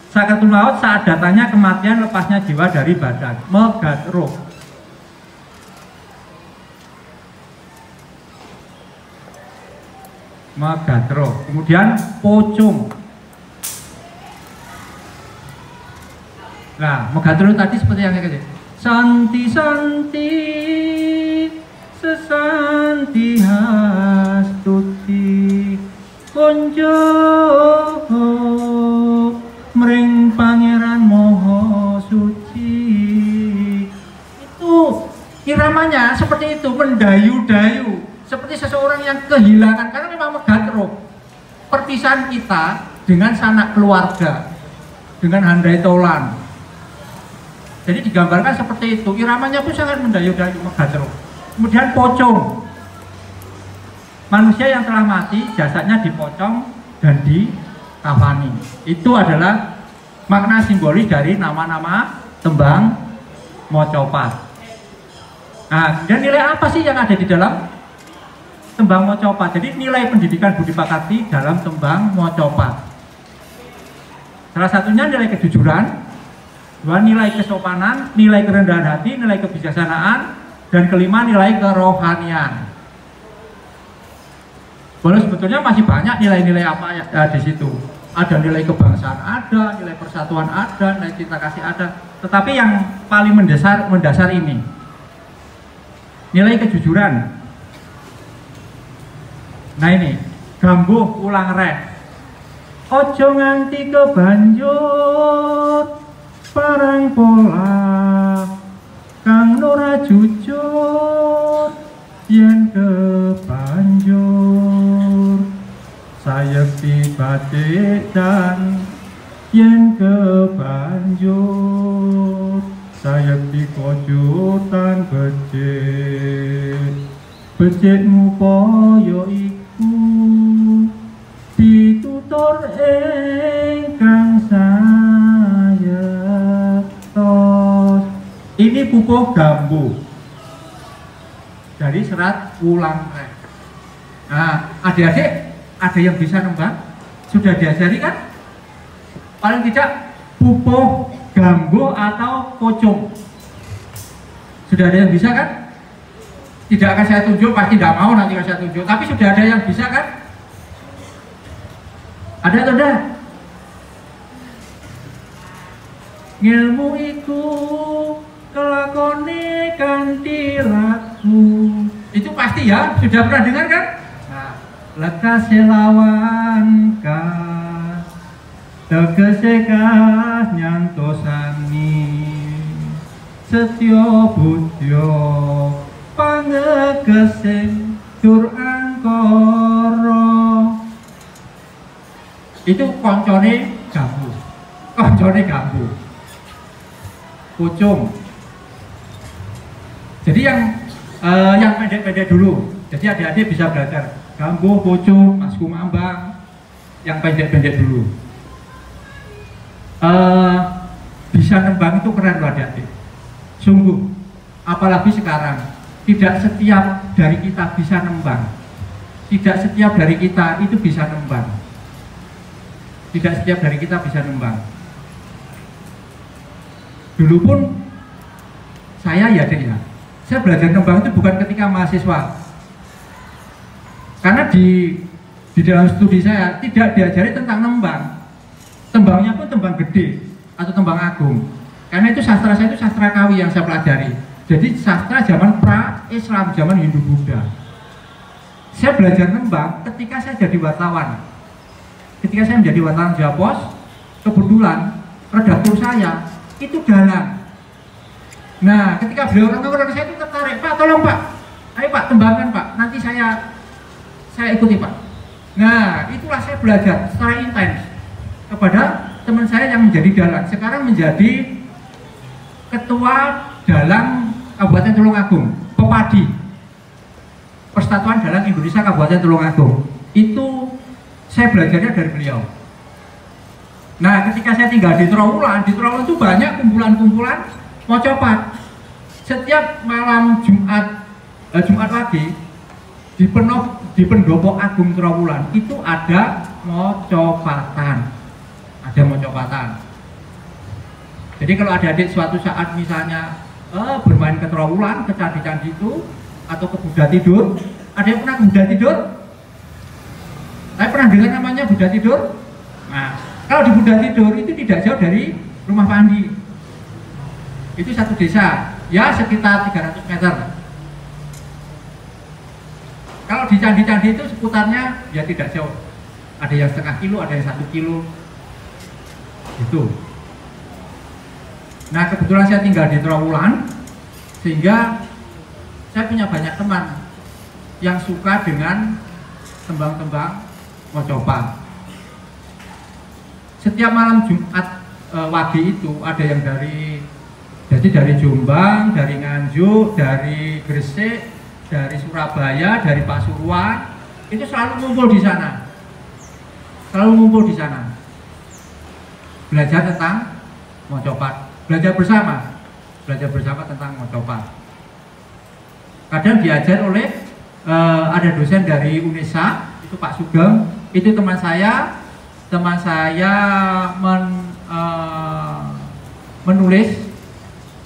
B: Sakaratul maut saat datangnya kematian, lepasnya jiwa dari badan. Megatroh. Megatroh. Kemudian Pucung. Nah, Megatroh tadi seperti yang kayak Santi sesanti hastuti konjo mring pangeran moho suci. Itu iramanya seperti itu, mendayu-dayu seperti seseorang yang kehilangan, karena memang megatro perpisahan kita dengan sanak keluarga, dengan handai tolan. Jadi digambarkan seperti itu, iramanya pun sangat mendayu-dayu, megatro. Kemudian pocong, manusia yang telah mati, jasadnya dipocong dan dikafani. Itu adalah makna simbolis dari nama-nama tembang mocopat. Nah, dan nilai apa sih yang ada di dalam tembang mocopat? Jadi nilai pendidikan budi pekerti dalam tembang mocopat. Salah satunya nilai kejujuran, dua nilai kesopanan, nilai kerendahan hati, nilai kebijaksanaan, dan kelima nilai kerohanian. Walau sebetulnya masih banyak nilai-nilai apa ya di situ. Ada nilai kebangsaan ada, nilai persatuan ada, nilai cinta kasih ada. Tetapi yang paling mendasar ini, nilai kejujuran. Nah ini, gambuh ulang reh. Ojo nganti kebanjut, parang pola, kang ora jujur, yen kebanjur. Sayekti batik dan yen kebanjur, sayekti kojutan becik. Becikmu poyo iku ditutur ingkang sayektos. Ini pupuh gambuh dari serat ulang reh. Nah, adik-adik ada yang bisa nembang? Sudah diajari kan? Paling tidak pupuh, gambuh atau pocong. Sudah ada yang bisa kan? Tidak akan saya tunjuk, pasti tidak mau nanti saya tunjuk. Tapi sudah ada yang bisa kan? Ada atau tidak? Ngilmu iku kelakone kanthi laku. Itu pasti ya, sudah pernah dengar kan? Nah, lekas lawan kas tegese kas nyantosani setya budya pangegesing dur angkara. Itu koncone gambuh. Koncone gambuh. Pucung. Jadi yang pendek-pendek dulu. Jadi adik-adik bisa belajar gambuh, pucung, masku mambang, yang pendek-pendek dulu. Bisa nembang itu keren loh adik-adik. Sungguh. Apalagi sekarang, tidak setiap dari kita bisa nembang. Tidak setiap dari kita itu bisa nembang. Tidak setiap dari kita bisa nembang. Dulu pun saya ya dek ya, saya belajar nembang itu bukan ketika mahasiswa, karena di dalam studi saya tidak diajari tentang nembang. Tembangnya pun tembang gede atau tembang agung, karena itu sastra saya itu sastra kawi yang saya pelajari. Jadi sastra zaman pra-Islam, zaman Hindu-Buddha. Saya belajar nembang ketika saya jadi wartawan. Ketika saya menjadi wartawan Japos, kebetulan redaktur saya itu dalang. Nah, ketika beliau orang saya itu tertarik, Pak, tolong Pak, ayo Pak, tembangkan Pak, nanti saya ikuti Pak. Nah, itulah saya belajar secara intens kepada teman saya yang menjadi dalang. Sekarang menjadi ketua dalang Kabupaten Tulungagung, Pepadi, Persatuan Dalang Indonesia Kabupaten Tulungagung. Itu saya belajarnya dari beliau. Nah, ketika saya tinggal di Trawulan itu banyak kumpulan-kumpulan mocopat. Setiap malam Jumat lagi di Pendopo Agung Trawulan itu ada mocopatan. Ada mocopatan. Jadi kalau adik-adik suatu saat misalnya bermain ke Trawulan, ke candi-candi itu, atau ke Buddha Tidur, ada yang pernah ke Buddha Tidur? Saya pernah dengar namanya Buddha Tidur? Nah, kalau di Buddha Tidur itu tidak jauh dari rumah Pak Andi. Itu satu desa, ya sekitar 300 meter. Kalau di candi-candi itu seputarnya ya tidak jauh. Ada yang setengah kilo, ada yang 1 kilo. Itu. Nah kebetulan saya tinggal di Trawulan, sehingga saya punya banyak teman yang suka dengan tembang-tembang mocopat. Setiap malam Jumat Wage itu ada yang dari Jombang, dari Nganjuk, dari Gresik, dari Surabaya, dari Pasuruan, itu selalu ngumpul di sana. Selalu ngumpul di sana. Belajar tentang mocopat, belajar bersama tentang mocopat. Kadang diajar oleh ada dosen dari UNESA, itu Pak Sugeng, itu teman saya menulis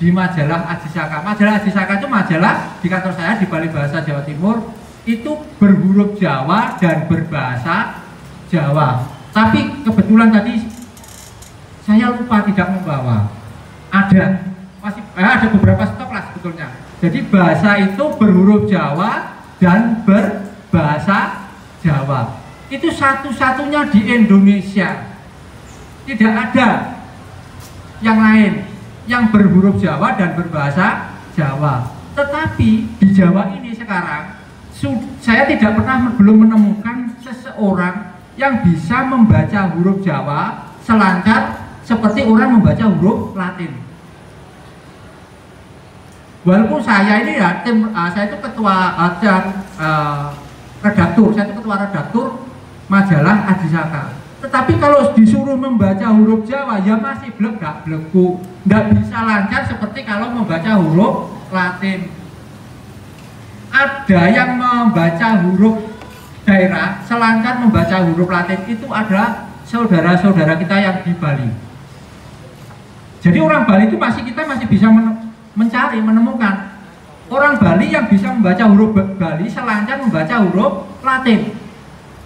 B: di majalah Adisaka. Majalah Adisaka itu majalah di kantor saya di Balai Bahasa Jawa Timur, itu berhuruf Jawa dan berbahasa Jawa. Tapi kebetulan tadi saya lupa tidak membawa. Ada beberapa stok lah sebetulnya. Jadi bahasa itu berhuruf Jawa dan berbahasa Jawa. Itu satu-satunya di Indonesia. Tidak ada yang lain yang berhuruf Jawa dan berbahasa Jawa. Tetapi di Jawa ini sekarang saya belum menemukan seseorang yang bisa membaca huruf Jawa selancar seperti orang membaca huruf Latin. Walaupun saya ini ya saya itu ketua redaktur majalah Adisaka. Tetapi kalau disuruh membaca huruf Jawa ya masih blegak-bleguk, nggak bisa lancar seperti kalau membaca huruf Latin. Ada yang membaca huruf daerah selancar membaca huruf Latin, itu adalah saudara-saudara kita yang di Bali. Jadi orang Bali itu kita masih bisa menemukan orang Bali yang bisa membaca huruf Bali selancar membaca huruf Latin,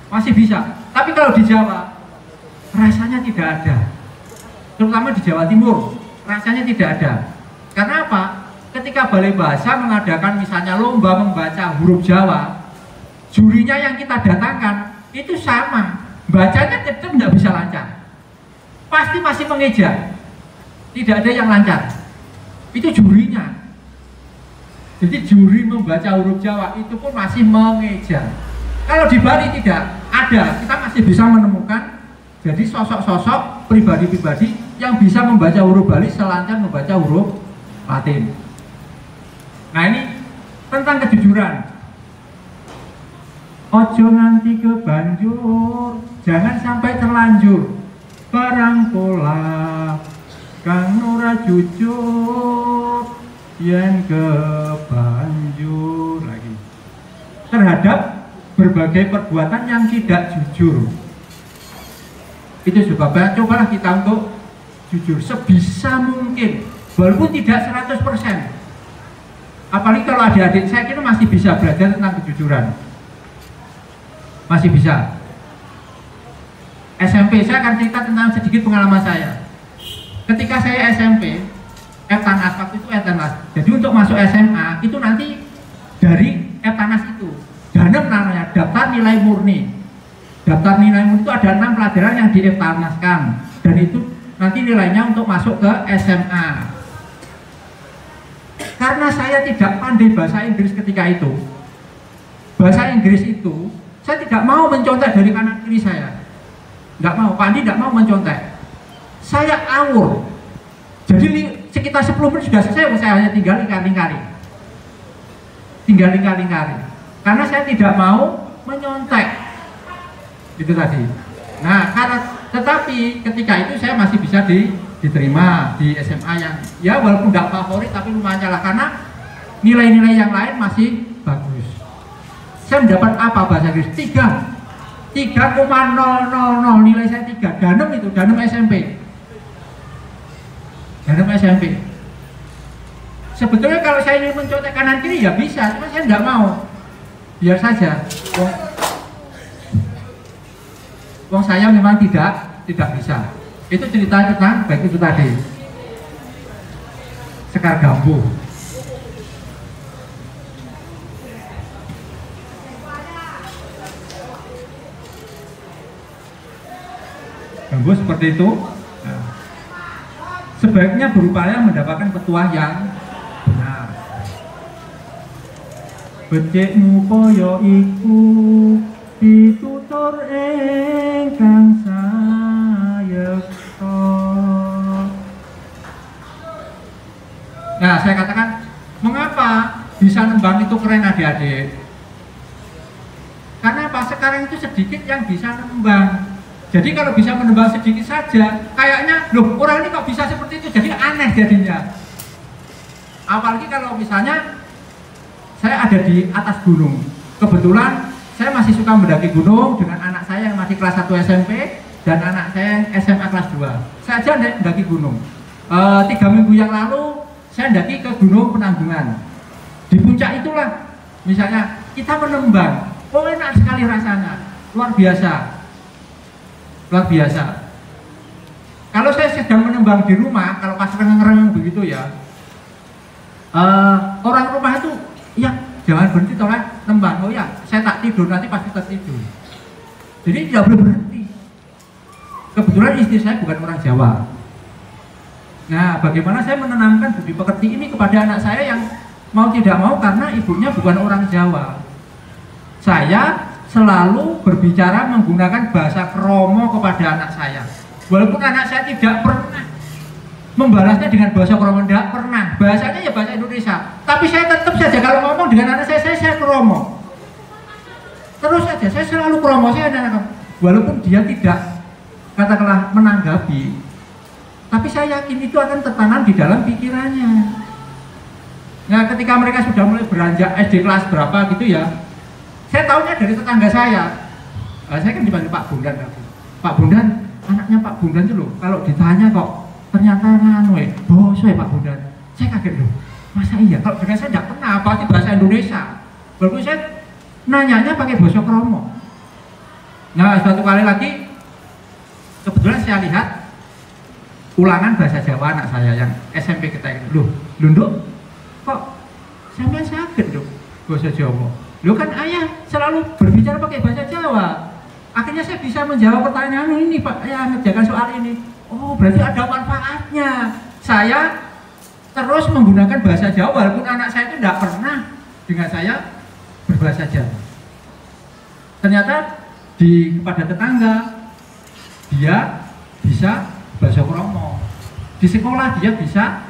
B: masih bisa. Tapi kalau di Jawa rasanya tidak ada, terutama di Jawa Timur rasanya tidak ada. Karena apa? Ketika Balai Bahasa mengadakan misalnya lomba membaca huruf Jawa, jurinya yang kita datangkan itu sama, bacanya tetap tidak bisa lancar, pasti masih mengeja, tidak ada yang lancar. Itu jurinya. Jadi juri membaca huruf Jawa itu pun masih mengeja. Kalau di Bali tidak ada, kita masih bisa menemukan jadi sosok-sosok pribadi-pribadi yang bisa membaca huruf Bali selancar membaca huruf Latin. Nah ini tentang kejujuran. Ojo nganti kebanjur, jangan sampai terlanjur. Barang pola kang ora jujur yen kebanjur lagi terhadap berbagai perbuatan yang tidak jujur. Itu sebabnya cobalah kita untuk jujur sebisa mungkin, walaupun tidak 100%. Apalagi kalau adik-adik saya kira masih bisa belajar tentang kejujuran, masih bisa. SMP saya akan cerita tentang sedikit pengalaman saya. Ketika saya SMP, Eptanas, waktu itu Eptanas. Jadi untuk masuk SMA itu nanti dari Eptanas itu DANEM namanya, daftar nilai murni. Daftar nilai murni itu ada 6 pelajaran yang di Eptanaskan, dan itu nanti nilainya untuk masuk ke SMA. Karena saya tidak pandai bahasa Inggris ketika itu, bahasa Inggris itu saya tidak mau mencontek dari kanan kiri saya. Nggak mau, Pak Andi nggak mau mencontek. Saya awur. Jadi sekitar 10 menit sudah selesai, saya hanya tinggal lingkari. Karena saya tidak mau menyontek. Itu tadi. Nah, tetapi ketika itu saya masih bisa diterima di SMA yang ya walaupun nggak favorit tapi lumayan lah, karena nilai-nilai yang lain masih bagus. Saya mendapat apa bahasa Inggris? 3,000, nilai saya 3. DANEM itu, DANEM SMP. Sebetulnya kalau saya ingin mencontek kanan kiri ya bisa, cuma saya nggak mau. Biar saja. Wong saya memang tidak bisa. Itu cerita tentang baik itu tadi Sekar Gambuh. Ganggu seperti itu. Nah, sebaiknya berupaya mendapatkan petuah yang benar. Becikmu kaya iku ditutur ingkang sayekta. Nah, saya katakan, mengapa bisa nembang itu keren adik-adik? Karena apa? Sekarang itu sedikit yang bisa nembang. Jadi kalau bisa menembang sedikit saja, kayaknya, loh orang ini kok bisa seperti itu? Jadi aneh jadinya. Apalagi kalau misalnya saya ada di atas gunung. Kebetulan saya masih suka mendaki gunung dengan anak saya yang masih kelas 1 SMP dan anak saya yang SMA kelas 2. Saya aja mendaki gunung. 3 minggu yang lalu saya mendaki ke Gunung Penanggungan. Di puncak itulah misalnya kita menembang. Oh, enak sekali rasanya. Luar biasa. Luar biasa. Kalau saya sedang menembang di rumah, kalau pas rengeng-rengeng begitu ya, orang rumah itu, ya jangan berhenti tolong nembang. Oh ya, saya tak tidur, nanti pasti tertidur. Jadi tidak boleh berhenti. Kebetulan istri saya bukan orang Jawa. Nah, bagaimana saya menanamkan budi pekerti ini kepada anak saya yang mau tidak mau karena ibunya bukan orang Jawa. Saya selalu berbicara menggunakan bahasa Kromo kepada anak saya. Walaupun anak saya tidak pernah membalasnya dengan bahasa Kromo, tidak pernah. Bahasanya ya bahasa Indonesia. Tapi saya tetap saja kalau ngomong dengan anak saya Kromo. Terus saja, saya selalu Kromo. Walaupun dia tidak katakanlah menanggapi, tapi saya yakin itu akan tertanam di dalam pikirannya. Nah, ketika mereka sudah mulai beranjak SD kelas berapa gitu ya, saya tahunya dari tetangga saya. Saya kan dipanggil Pak Bundan. Pak Bundan, anaknya Pak Bundan itu loh, kalau ditanya kok ternyata boso ya Pak Bundan. Saya kaget loh, masa iya? Kalau dengan saya tidak pernah, pasti bahasa Indonesia. Walaupun saya nanyanya pakai bahasa Kromo. Nah, suatu kali lagi, kebetulan saya lihat ulangan bahasa Jawa anak saya yang SMP kita itu. Loh, Nduk, kok sampai sakit dong bahasa Jawa? Loh kan ayah selalu berbicara pakai bahasa Jawa. Akhirnya saya bisa menjawab pertanyaan ini Pak, ayah ngerjakan soal ini. Oh, berarti ada manfaatnya. Saya terus menggunakan bahasa Jawa walaupun anak saya itu tidak pernah dengan saya berbahasa Jawa. Ternyata kepada tetangga dia bisa bahasa Kromo. Di sekolah dia bisa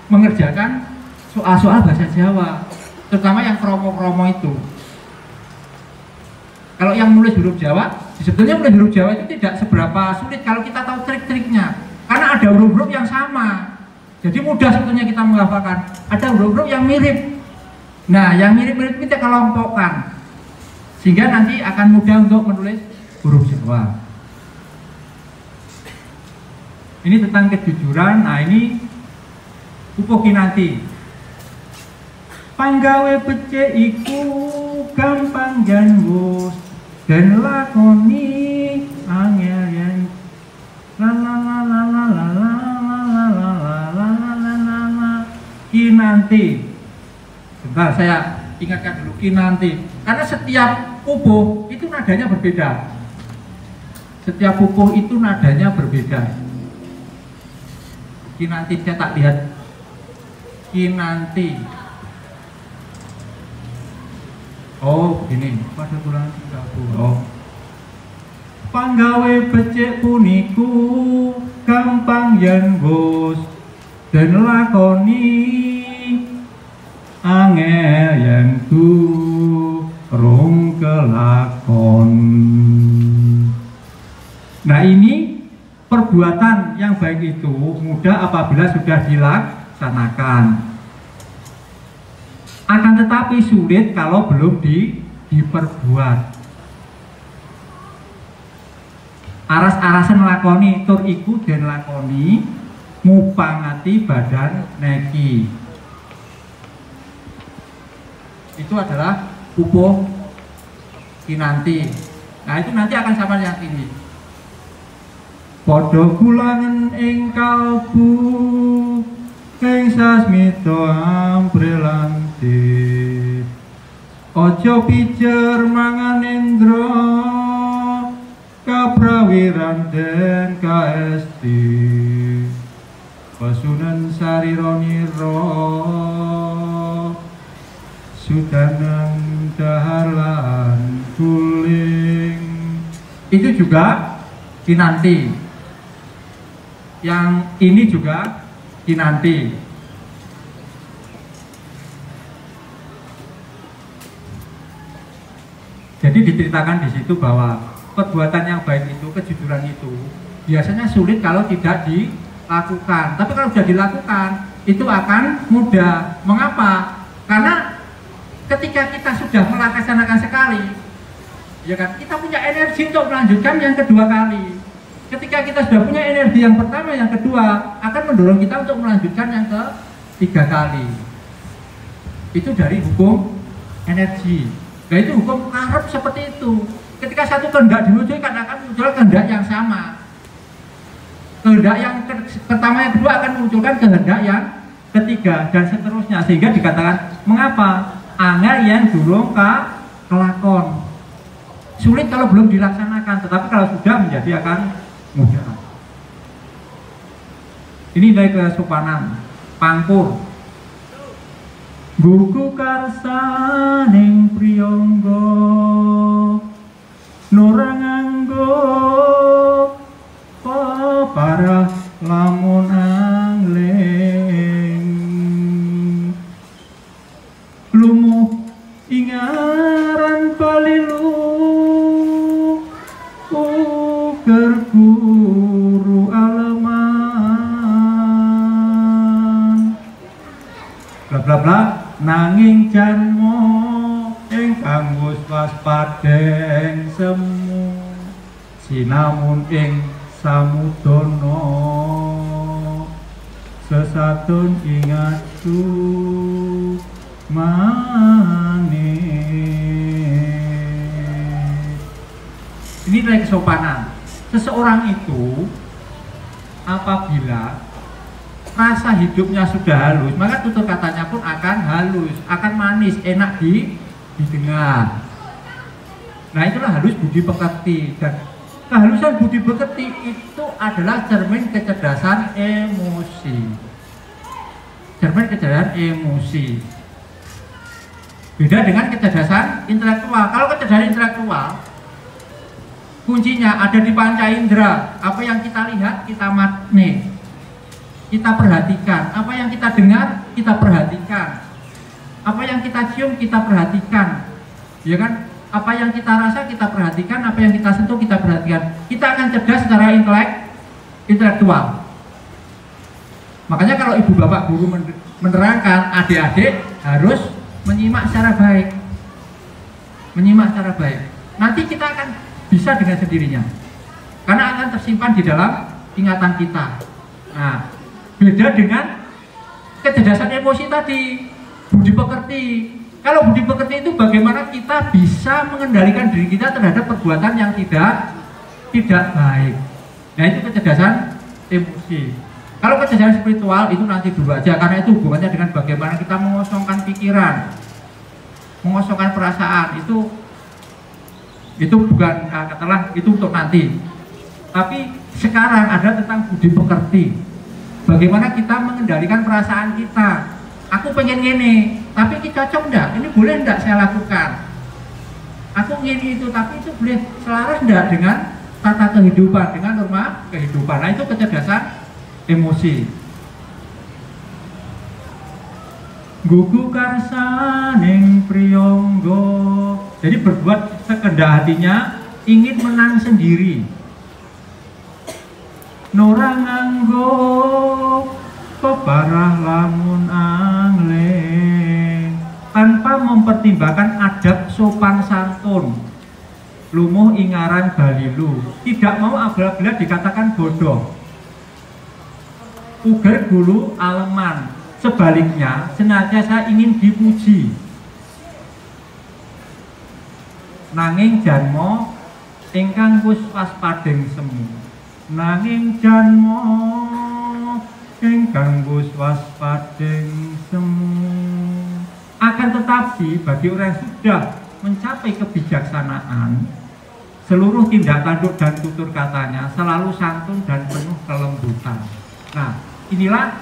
B: mengerjakan soal-soal bahasa Jawa, terutama yang kromo-kromo itu. Kalau yang menulis huruf Jawa, sebetulnya menulis huruf Jawa itu tidak seberapa sulit kalau kita tahu trik-triknya. Karena ada huruf-huruf yang sama. Jadi mudah sebetulnya kita menghafalkan. Ada huruf-huruf yang mirip. Nah, yang mirip-mirip kita kelompokkan. Sehingga nanti akan mudah untuk menulis huruf Jawa. Ini tentang kejujuran. Nah, ini pupuh kinanti. Panggawe becik iku gampang jan wus dan lakoni angel yen la la la la la la la la la la la la la kinanti. Sebentar saya ingatkan dulu kinanti. Karena setiap pupuh itu nadanya berbeda. Setiap pupuh itu nadanya berbeda. Kinanti saya tak lihat. Kinanti. Oh, begini. Pada bulan 30. Oh. Panggawe becik puniku gampang yen bos den lakoni angel yen rung kelakon. Nah, ini perbuatan yang baik itu mudah apabila sudah dilaksanakan. Akan tetapi sulit kalau belum diperbuat. Aras-arasan lakoni tur iku den lakoni mupangati badan neki. Itu adalah pupuh kinanti. Nah, itu nanti akan sama yang ini. Padha kulangen ing kalbu ing sasmita amprelanti. Ojo pijer mangan endra kaprawiran den kaesti pasunan sarironiro sudanan dahalan guling. Itu juga kinanti. Yang ini juga kinanti. Jadi diceritakan di situ bahwa perbuatan yang baik itu, kejujuran itu biasanya sulit kalau tidak dilakukan. Tapi kalau sudah dilakukan, itu akan mudah. Mengapa? Karena ketika kita sudah melaksanakan sekali, ya kan, kita punya energi untuk melanjutkan yang kedua kali. Ketika kita sudah punya energi yang pertama, yang kedua akan mendorong kita untuk melanjutkan yang ketiga kali. Itu dari hukum energi. Nah, itu hukum karep seperti itu. Ketika satu kehendak diwujudkan akan muncul kehendak yang sama. Kehendak yang pertama, yang kedua akan munculkan kehendak yang ketiga dan seterusnya, sehingga dikatakan mengapa angel yang durung kelakon. Sulit kalau belum dilaksanakan, tetapi kalau sudah menjadi akan mudah. Ini dari kesopanan pangkur. Gugu karsaning priyangga nora nganggo para lamun angling lumuh ingaran palilu uger guru aleman bla bla bla. Nanging janmo ingkang wis waspadeng semu sinamun ing samudana sesatun ingatu manis. Ini dari kesopanan. Seseorang itu apabila rasa hidupnya sudah halus, maka tutur katanya pun akan halus, akan manis, enak didengar. Nah, itulah halus budi pekerti. Dan kehalusan budi pekerti itu adalah cermin kecerdasan emosi. Cermin kecerdasan emosi. Beda dengan kecerdasan intelektual. Kalau kecerdasan intelektual, kuncinya ada di panca indera. Apa yang kita lihat, kita matne, kita perhatikan. Apa yang kita dengar, kita perhatikan. Apa yang kita cium, kita perhatikan. Ya kan? Apa yang kita rasa, kita perhatikan. Apa yang kita sentuh, kita perhatikan. Kita akan cerdas secara intelektual. Makanya kalau ibu bapak guru menerangkan, adik-adik harus menyimak secara baik. Menyimak secara baik. Nanti kita akan bisa dengan sendirinya. Karena akan tersimpan di dalam ingatan kita. Nah, beda dengan kecerdasan emosi tadi, budi pekerti. Kalau budi pekerti itu bagaimana kita bisa mengendalikan diri kita terhadap perbuatan yang tidak baik. Nah, itu kecerdasan emosi. Kalau kecerdasan spiritual itu nanti dulu aja, karena itu hubungannya dengan bagaimana kita mengosongkan pikiran, mengosongkan perasaan. Itu bukan katakanlah itu untuk nanti. Tapi sekarang ada tentang budi pekerti. Bagaimana kita mengendalikan perasaan kita. Aku pengen gini, tapi ini cocok enggak? Ini boleh enggak saya lakukan? Aku gini itu, tapi itu boleh selaras enggak dengan tata kehidupan, dengan norma kehidupan. Nah, itu kecerdasan emosi. Gugu karsaning priyangga. Jadi berbuat sekehendak hatinya, ingin menang sendiri. Nora nganggo peparah lamun angling, tanpa mempertimbangkan adab sopan santun. Lumuh ingaran balilu, tidak mau abal-abal dikatakan bodoh. Uger gulu aleman, sebaliknya senantiasa ingin dipuji. Nanging janmo ingkang wis waspadeng semu. Nanging janmo ingkang wis waspadeng semu. Akan tetapi bagi orang yang sudah mencapai kebijaksanaan, Seluruh tindak tanduk dan tutur katanya selalu santun dan penuh kelembutan. Nah, inilah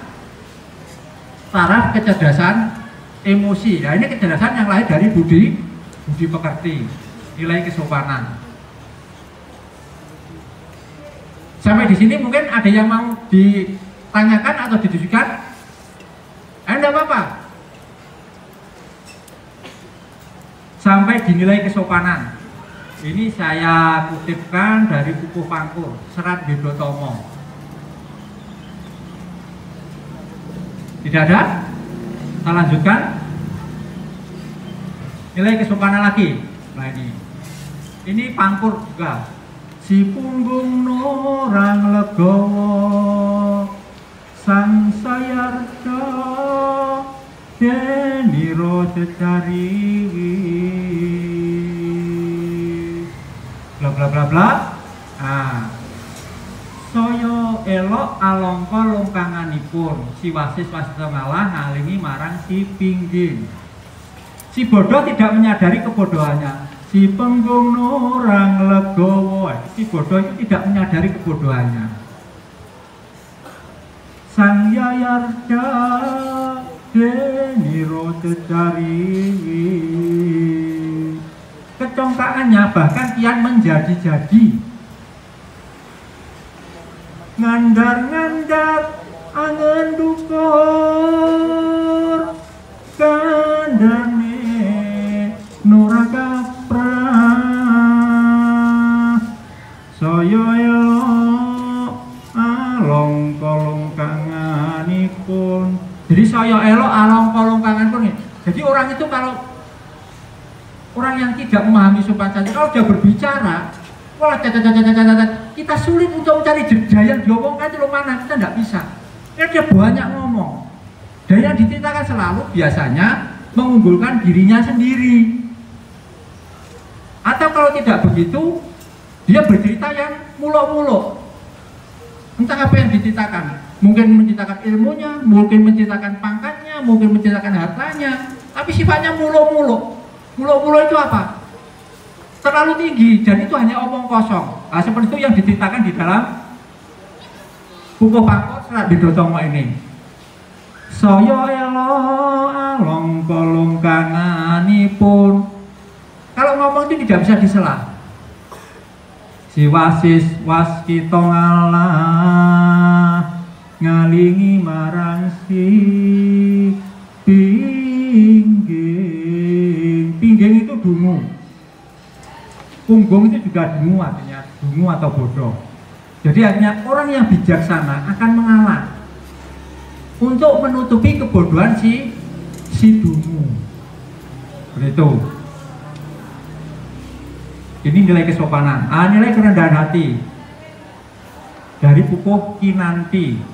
B: taraf kecerdasan emosi. Nah, ini kecerdasan yang lahir dari budi pekerti, nilai kesopanan. Sampai di sini mungkin ada yang mau ditanyakan atau didiskusikan? Enggak apa-apa. Sampai dinilai kesopanan. Ini saya kutipkan dari Pupuh Pangkur, Serat Widotomo. Tidak ada? Saya lanjutkan. Nilai kesopanan lagi. Nah ini Pangkur juga. Si punggung norang legowo, sang sayarda deniro cecariwi. Bla bla bla bla. Nah, saya elok alongko longkanganipun si wasis wasita ngalah ngalingi marang si pingging. Si bodoh tidak menyadari kebodohannya. Si penggung norang legowo, si bodoh itu tidak menyadari kebodohannya. Sang yayarda deniro cecariwi. Kecongkaannya bahkan kian menjadi-jadi. Ngandar-ngandar angen dukur kandane nurakapra saya elok along kolongkanganipun. Jadi saya elok along kolongkanganipun. Jadi orang itu kalau orang yang tidak memahami sopan santun, kalau dia berbicara, wah kita sulit untuk mencari jeda yang diomongkan itu mana, kita tidak bisa. Ya, dia banyak ngomong. Dan yang diceritakan selalu biasanya mengunggulkan dirinya sendiri. Atau kalau tidak begitu, dia bercerita yang muluk-muluk. Entah apa yang diceritakan. Mungkin menceritakan ilmunya, mungkin menceritakan pangkatnya, mungkin menceritakan hartanya, tapi sifatnya muluk-muluk. Muluk-muluk itu apa? Terlalu tinggi, dan itu hanya omong kosong. Nah, seperti itu yang diceritakan di dalam Pupuh Pangkur Serat Widotomo ini. Saya elok along kolongkanganipun. Kalau ngomong itu tidak bisa disela. Si wasis waskita ngalah ngalingi marang si pingging. Pingging itu dungu. Punggung itu juga dungu, artinya dungu atau bodoh. Jadi artinya orang yang bijaksana akan mengalah untuk menutupi kebodohan si dungu. Begitu. Ini nilai kesopanan. Nilai kerendahan hati dari Pupuh Kinanti.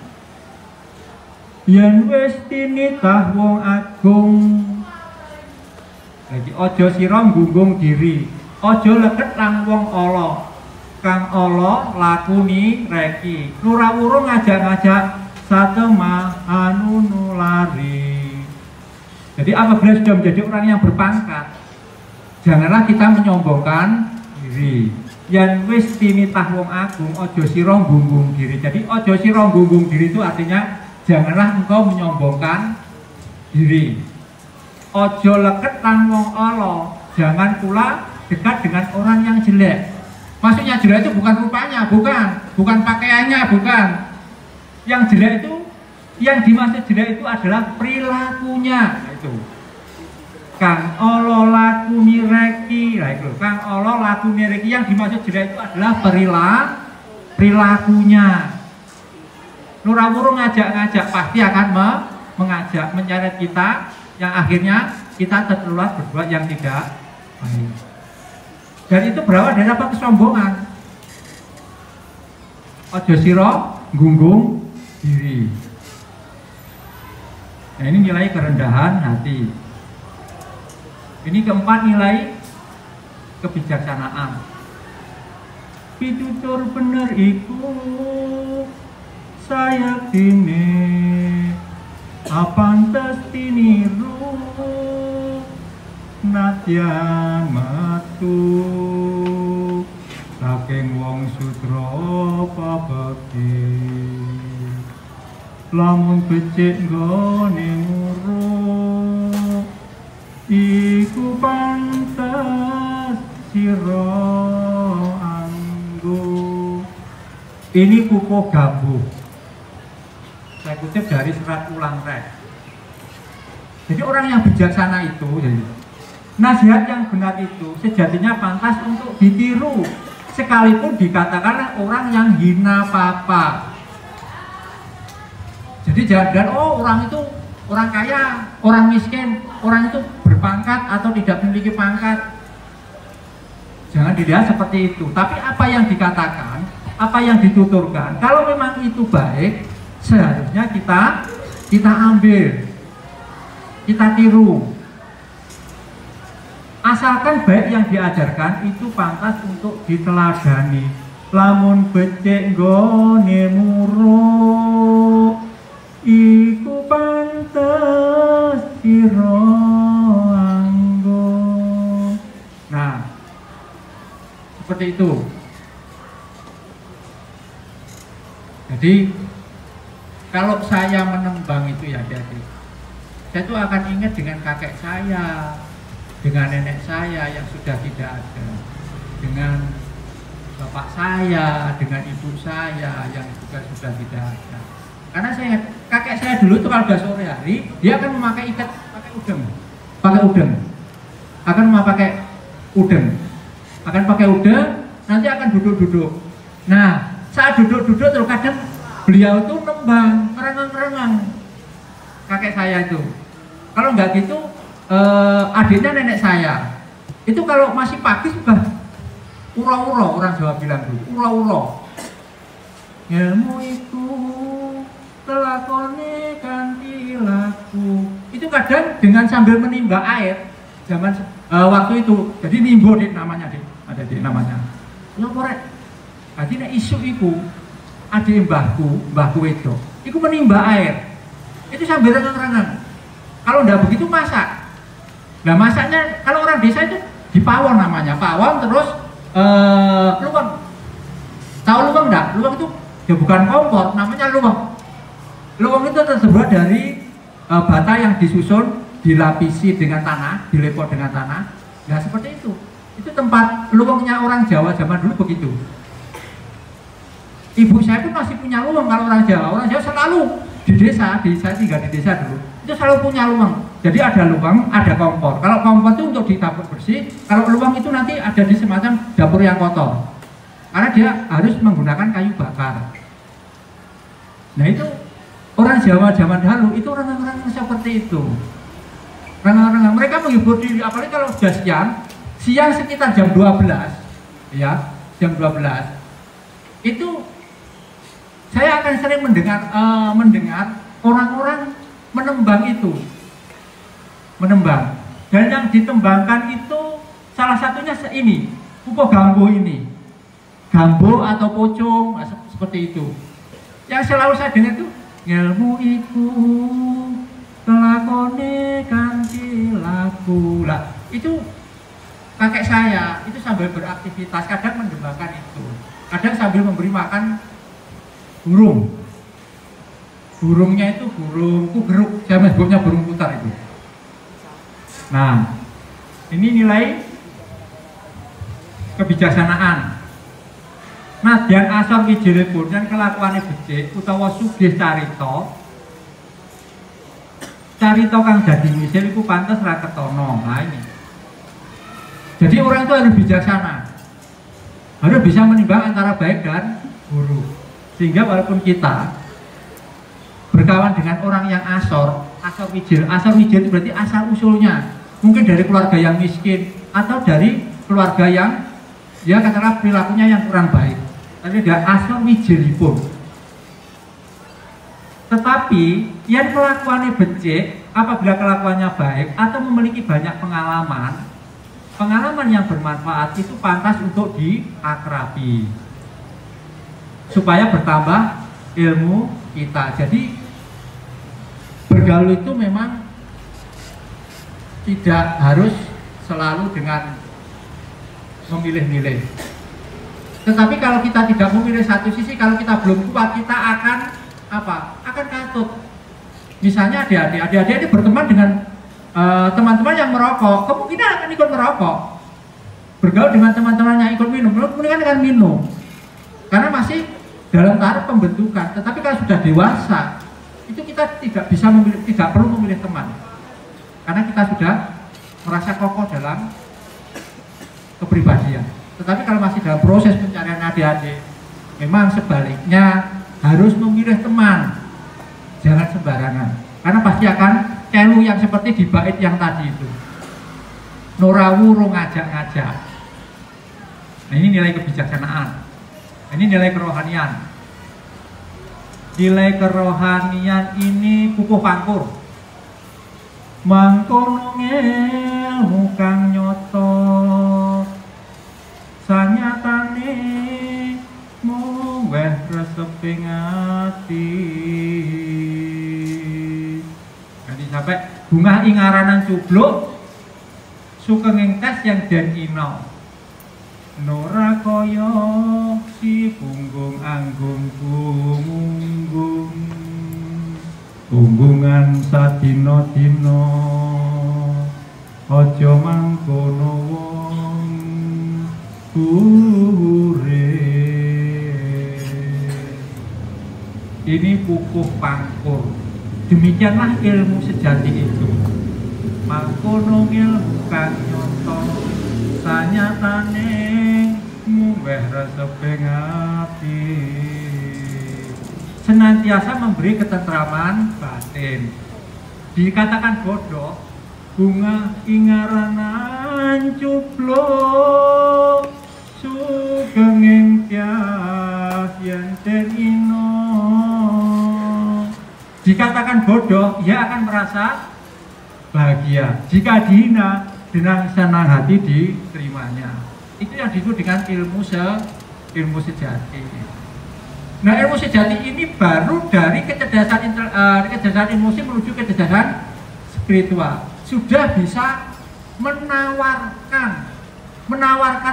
B: Yen wis tinitah wong agung, jadi ojo sira nggunggung diri, ojo leket lang wong ala, kang ala lakuni reki. Nurawuh ngajak-ngajak satemah anu nulari. Jadi apabila sudah menjadi orang yang berpangkat, janganlah kita menyombongkan diri. Yang wis tinitah wong agung, ojo sira nggunggung diri. Jadi ojo sira nggunggung diri itu artinya janganlah engkau menyombongkan diri. Ojo leket lan wong ala, jangan pula dekat dengan orang yang jelek. Maksudnya jelek itu bukan rupanya, bukan pakaiannya, bukan. Yang jelek itu, yang dimaksud jelek itu adalah perilakunya. Itu kang ala lakuni reki. Nah itu kang ala lakuni reki, yang dimaksud jelek itu adalah perilakunya. Nurawuh ngajak-ngajak pasti akan mengajak, menyeret kita, yang akhirnya kita tertular berbuat yang tidak baik. Dan itu berawal dari apa? Kesombongan. Ojo sira nggunggung diri. Nah, ini nilai kerendahan hati. Ini keempat, nilai kebijaksanaan. Pitutur bener iku saya kini apantes tiniru nadyan metu sudra pabekti lamun becik nggone nguruk iku pantes sira anggo. Ini Kukuh Gambuh. Saya kutip dari Serat Ulang Rek. Jadi orang yang bijaksana itu, jadi nasihat yang benar itu sejatinya pantas untuk ditiru, sekalipun dikatakan orang yang hina papa. Jadi jangan oh orang itu orang kaya, orang miskin, orang itu berpangkat atau tidak memiliki pangkat. Jangan dilihat seperti itu. Tapi apa yang dikatakan, apa yang dituturkan, kalau memang itu baik, seharusnya kita ambil, kita tiru. Asalkan baik yang diajarkan itu pantas untuk diteladani. Lamun becik nggone muruk iku pantes sira anggo. Nah, seperti itu. Jadi kalau saya menembang itu ya adik-adik, saya tuh akan ingat dengan kakek saya, dengan nenek saya yang sudah tidak ada, dengan bapak saya, dengan ibu saya yang juga sudah tidak ada. Karena kakek saya dulu tuh kalau sudah sore hari, dia akan memakai ikat, pakai udeng, akan memakai udeng, nanti akan duduk-duduk. Nah, saat duduk-duduk terus kadang beliau itu nembang, merengang-merengang kakek saya itu. Kalau nggak gitu, adiknya nenek saya itu kalau masih pagi sudah ura-ura, orang Jawa bilang dulu, ura-ura. Ilmu itu telakone kanthi laku. Itu kadang dengan sambil menimba air zaman waktu itu. Jadi nimbo namanya ada namanya. Ngoporek. Jadi nek isu iku adik mbahku itu menimba air. Itu sambil renang-renang. Kalau ndak begitu masak. Nah masaknya kalau orang desa itu di pawon namanya, pawon terus luweng. Tahu luweng enggak? Luweng itu ya bukan kompor, namanya luweng. Luweng itu terbuat dari bata yang disusun, dilapisi dengan tanah, dilepot dengan tanah. Nah seperti itu. Itu tempat luwengnya orang Jawa zaman dulu begitu. Ibu saya pun masih punya luweng kalau orang Jawa. Orang Jawa selalu di desa, saya tinggal di desa dulu. Itu selalu punya luweng. Jadi ada luweng, ada kompor. Kalau kompor itu untuk di dapur bersih, kalau luweng itu nanti ada di semacam dapur yang kotor. Karena dia harus menggunakan kayu bakar. Nah itu orang Jawa zaman dahulu itu orang-orang seperti itu. Rengang-rengang mereka menghibur diri, apalagi kalau sudah siang sekitar jam 12, ya jam 12. Itu saya akan sering mendengar orang-orang menembang itu. Menembang. Dan yang ditembangkan itu salah satunya ini, Kukuh Gambuh ini. Gambuh atau pocong, seperti itu. Yang selalu saya dengar itu, ilmu iku kelakone kanthi laku. Lah, itu kakek saya itu sambil beraktivitas kadang menembangkan itu. Kadang sambil memberi makan burung. Burungnya itu burung kugeruk, saya menyebutnya burung putar itu. Nah, ini nilai kebijaksanaan. Nadyan asor wijilipun yang kelakuane becik utawa sugih carita kang dadi misil iku pantes ra ketana. Nah ini. Jadi orang itu harus bijaksana. Harus bisa menimbang antara baik dan buruk. Sehingga walaupun kita berkawan dengan orang yang asor wijil itu berarti asal usulnya mungkin dari keluarga yang miskin atau dari keluarga yang ya katakanlah perilakunya yang kurang baik, tapi dia asor wijilipun. Tetapi yang kelakuannya becik apabila kelakuannya baik atau memiliki banyak pengalaman yang bermanfaat itu pantas untuk diakrabi supaya bertambah ilmu kita. Jadi bergaul itu memang tidak harus selalu dengan memilih-milih, Tetapi kalau kita tidak memilih satu sisi, kalau kita belum kuat, kita akan apa? Akan katut. Misalnya adik-adik ini berteman dengan teman-teman yang merokok, kemungkinan akan ikut merokok. Bergaul dengan teman-teman yang ikut minum, kemungkinan akan minum. Karena masih dalam taraf pembentukan. Tetapi kalau sudah dewasa, itu kita tidak bisa memilih, tidak perlu memilih teman. Karena kita sudah merasa kokoh dalam kepribadian. Tetapi kalau masih dalam proses pencarian adik-adik, memang sebaliknya harus memilih teman, jangan sembarangan. Karena pasti akan kelu yang seperti di bait yang tadi itu. Norawu ngajak-ngajak. Nah, ini nilai kebijaksanaan. Ini nilai kerohanian. Nilai kerohanian ini kukuh pangkur. Mangkono ngelmu kang nyoto sanyatane muweh reseping ati. Nanti sampai bunga ingaranan cubluk sugeng tes yang den ino nora kaya si punggung anggung gumunggung tunggungan sadina-dina aja mangkono wong ini kukuh pangkur. Demikianlah ilmu sejati itu. Mangkono ilmu kang nyoto sanyatane muweh reseping ati. Senantiasa memberi ketentraman batin. Dikatakan bodoh, bunga ingaranan cupluk sugeng tias yen den ino. Dikatakan bodoh, ia akan merasa bahagia. Jika dihina, dengan senang hati diterimanya. Itu yang disebut dengan ilmu sejati. Nah, ilmu sejati ini baru dari kecerdasan emosi menuju kecerdasan spiritual. Sudah bisa menawarkan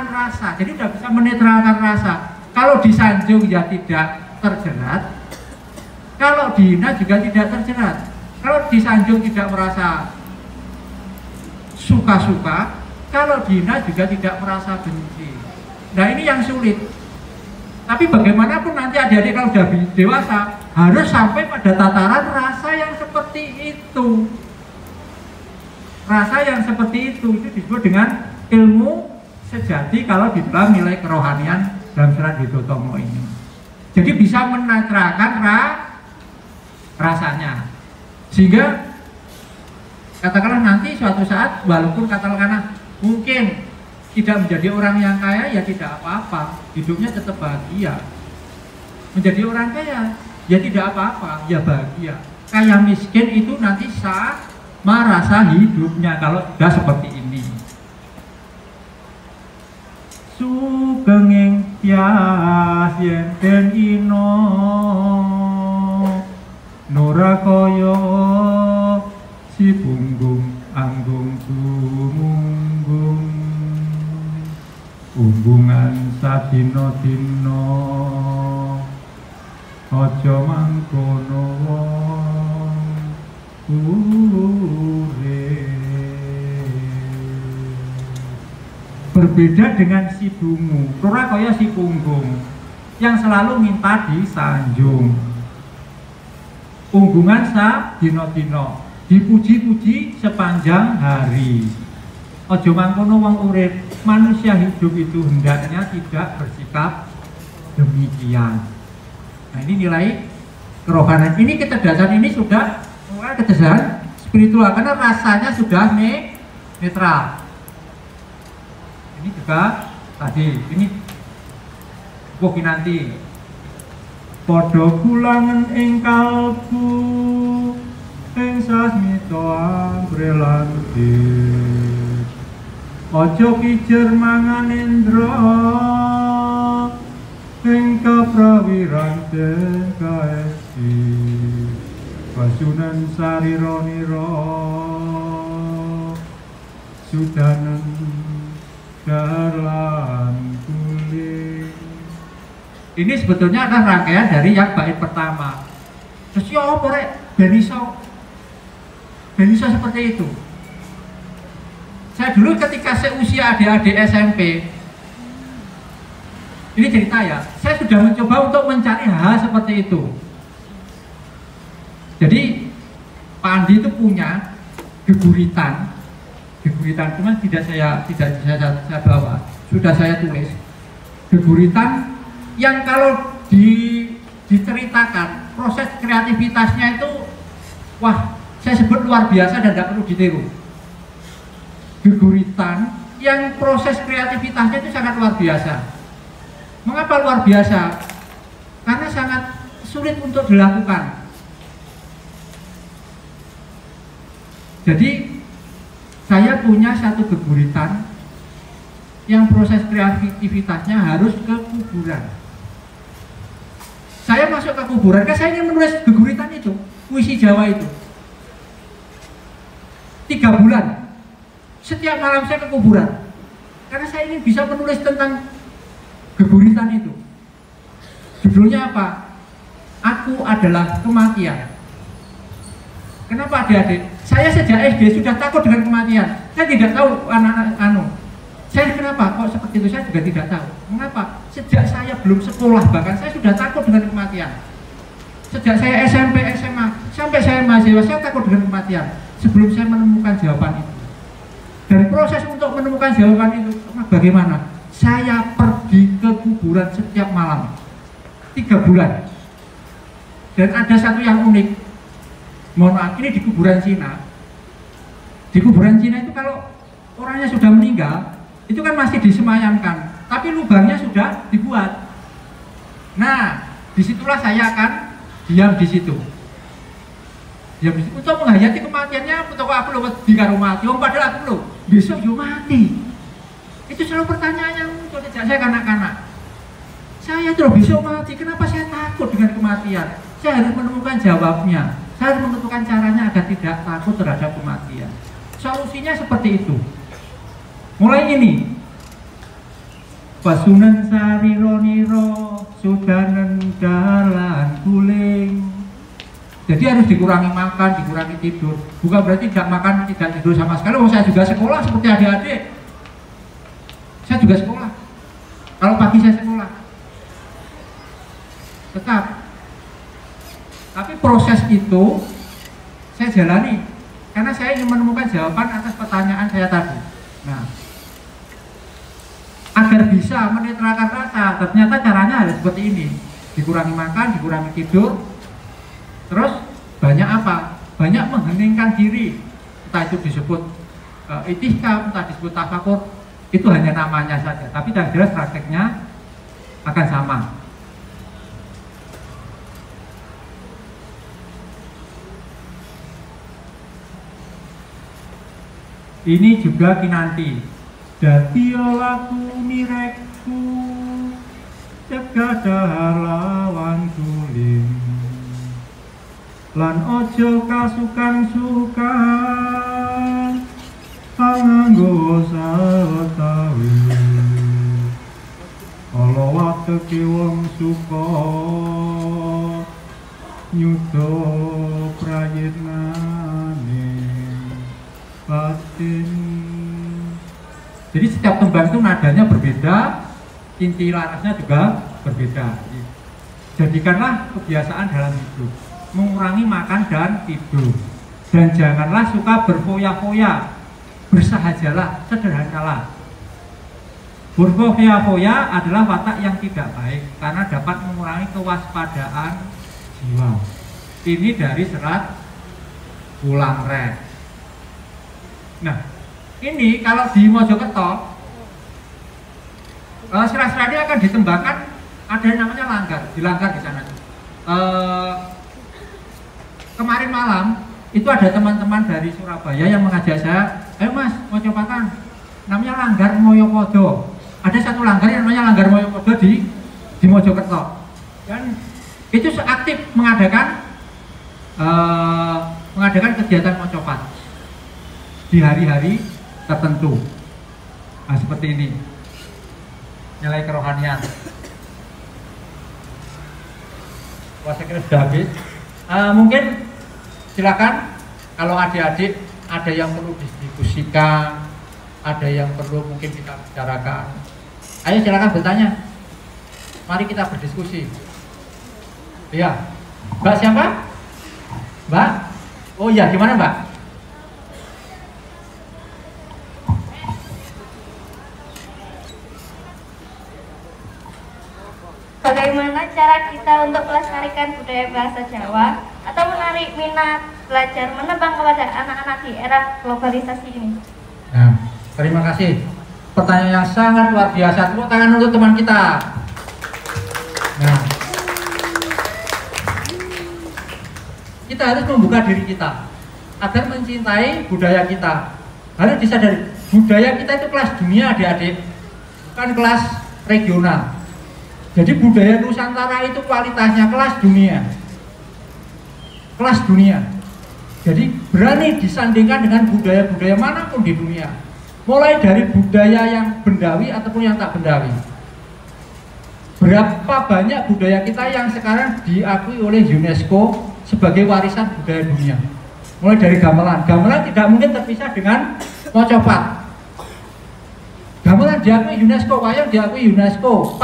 B: rasa. Jadi sudah bisa menetralkan rasa. Kalau disanjung ya tidak terjerat. Kalau dihina juga tidak terjerat. Kalau disanjung tidak merasa suka-suka, kalau dihina juga tidak merasa benci. Nah, ini yang sulit. Tapi bagaimanapun nanti adik-adik kalau sudah dewasa harus sampai pada tataran rasa yang seperti itu. Rasa yang seperti itu disebut dengan ilmu sejati kalau di dalam nilai kerohanian dalam Surat Hitotomo ini. Jadi bisa menetralkan rasanya. Sehingga katakanlah nanti suatu saat walaupun katakanlah mungkin tidak menjadi orang yang kaya ya tidak apa-apa, hidupnya tetap bahagia. Menjadi orang kaya ya tidak apa-apa, ya bahagia. Kaya miskin itu nanti sama rasa hidupnya kalau sudah seperti ini. Sugeng tias yen den ino nora kaya si punggung anggung gumunggung hubungan sadina-dina aja mangkono wong berbeda dengan si dungu, ora kaya si punggung yang selalu minta disanjung. Unggungan sadina-dina dipuji-puji sepanjang hari. Aja mangkono wong urip. Manusia hidup itu hendaknya tidak bersikap demikian. Nah, ini nilai kerohanian. Ini kecerdasan ini sudah mulai kecerdasan spiritual karena rasanya sudah netral. Ini juga tadi ini buki nanti padha kulangan ing kalbu ing sasmita ambrelan ojo kijer mangan indra ing kaprawiran den kaesti pasunan sarironira sudanen dalan kulit Ini sebetulnya adalah rangkaian dari yang bait pertama. Terus ya apa rek? Beniso seperti itu. Saya dulu ketika seusia adik-adik SMP, ini cerita ya, saya sudah mencoba untuk mencari hal seperti itu. Jadi Pak Andi itu punya geguritan, cuman tidak saya bawa, sudah saya tulis. Geguritan yang kalau diceritakan proses kreativitasnya itu, wah, saya sebut luar biasa dan tidak perlu ditiru. Geguritan yang proses kreativitasnya itu sangat luar biasa. Mengapa luar biasa? Karena sangat sulit untuk dilakukan. Jadi saya punya satu geguritan yang proses kreativitasnya harus ke kuburan. Saya masuk ke kuburan, karena saya ingin menulis geguritan itu, puisi Jawa itu. 3 bulan. Setiap malam saya ke kuburan, karena saya ingin bisa menulis tentang geguritan itu. Judulnya apa? Aku adalah kematian. Kenapa adik-adik? Saya sejak SD sudah takut dengan kematian. Saya tidak tahu saya kenapa kok seperti itu, saya juga tidak tahu. Mengapa? Sejak saya belum sekolah bahkan saya sudah takut dengan kematian. Sejak saya SMP, SMA, sampai saya mahasiswa, saya takut dengan kematian. Sebelum saya menemukan jawaban itu. Dan proses untuk menemukan jawaban itu bagaimana? Saya pergi ke kuburan setiap malam 3 bulan. Dan ada satu yang unik. Mohon maaf, ini di kuburan Cina. Di kuburan Cina itu kalau orangnya sudah meninggal, itu kan masih disemayamkan, tapi lubangnya sudah dibuat. Nah, disitulah saya akan diam di situ. Untuk menghayati kematiannya, untuk aku belum di karo mati, padahal aku belum besok yo mati. Itu selalu pertanyaan yang muncul sejak saya kanak-kanak. Saya terus besok mati, kenapa saya takut dengan kematian? Saya harus menemukan jawabnya. Saya harus menemukan caranya agar tidak takut terhadap kematian. Solusinya seperti itu. Mulai ini, Pasunan sariro niro sudanen dalan guling. Jadi harus dikurangi makan, dikurangi tidur. Bukan berarti tidak makan, tidak tidur sama sekali. Oh, saya juga sekolah seperti adik-adik. Saya juga sekolah. Kalau pagi saya sekolah. Tetap. Tapi proses itu saya jalani karena saya ingin menemukan jawaban atas pertanyaan saya tadi. Nah, agar bisa menetralkan rasa, ternyata caranya harus seperti ini. Dikurangi makan, dikurangi tidur. Terus banyak apa? Banyak mengheningkan diri. Entah itu disebut itikaf, entah disebut tafakur. Itu hanya namanya saja, tapi yang jelas prakteknya akan sama. Ini juga kinanti. Dadi laku mirekku cegah lawan guling. Lan ojo kasukan-sukan nganggo sawetawi. Ala wateke wong suka nyuda prayitnane batin. Jadi setiap tembang itu nadanya berbeda, inti larasnya juga berbeda. Jadikanlah kebiasaan dalam hidup mengurangi makan dan tidur, dan janganlah suka berfoya-foya, bersahajalah, sederhanalah. Berfoya-foya adalah watak yang tidak baik karena dapat mengurangi kewaspadaan jiwa. Ini dari serat Pulang Red. Nah, ini kalau di Mojokerto, serat-serat ini akan ditembakkan, ada yang namanya langgar, dilanggar di sana. Kemarin malam itu ada teman-teman dari Surabaya yang mengajak saya, ayo mas, mau cobatan, namanya Langgar Moyokodo. Ada satu langgar yang namanya Langgar Moyokodo di Mojokerto, dan itu aktif mengadakan kegiatan mocopat di hari-hari tertentu. Nah, seperti ini nilai kerohanian. Wah, saya kira sudah habis. Mungkin silakan kalau adik-adik ada yang perlu didiskusikan, ada yang perlu mungkin kita bicarakan. Ayo silakan bertanya. Mari kita berdiskusi. Iya. Mbak siapa? Mbak? Oh iya, gimana Mbak?
D: Bagaimana cara kita untuk melestarikan budaya bahasa Jawa atau menarik minat belajar menebang kepada anak-anak di era globalisasi ini?
B: Nah, terima kasih. Pertanyaan yang sangat luar biasa. Tepuk tangan untuk teman kita. Nah, kita harus membuka diri kita agar mencintai budaya kita. Harus disadari, budaya kita itu kelas dunia adik-adik, bukan kelas regional. Jadi budaya Nusantara itu kualitasnya kelas dunia. Kelas dunia. Jadi berani disandingkan dengan budaya-budaya manapun di dunia. Mulai dari budaya yang bendawi ataupun yang tak bendawi. Berapa banyak budaya kita yang sekarang diakui oleh UNESCO sebagai warisan budaya dunia. Mulai dari gamelan. Gamelan tidak mungkin terpisah dengan mocopat. Gamelan diakui UNESCO, wayang diakui UNESCO,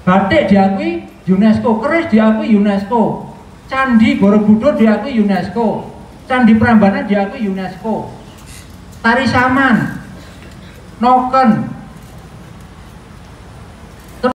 B: batik diakui UNESCO, keris diakui UNESCO, Candi Borobudur diakui UNESCO, Candi Prambanan diakui UNESCO, tari saman, noken,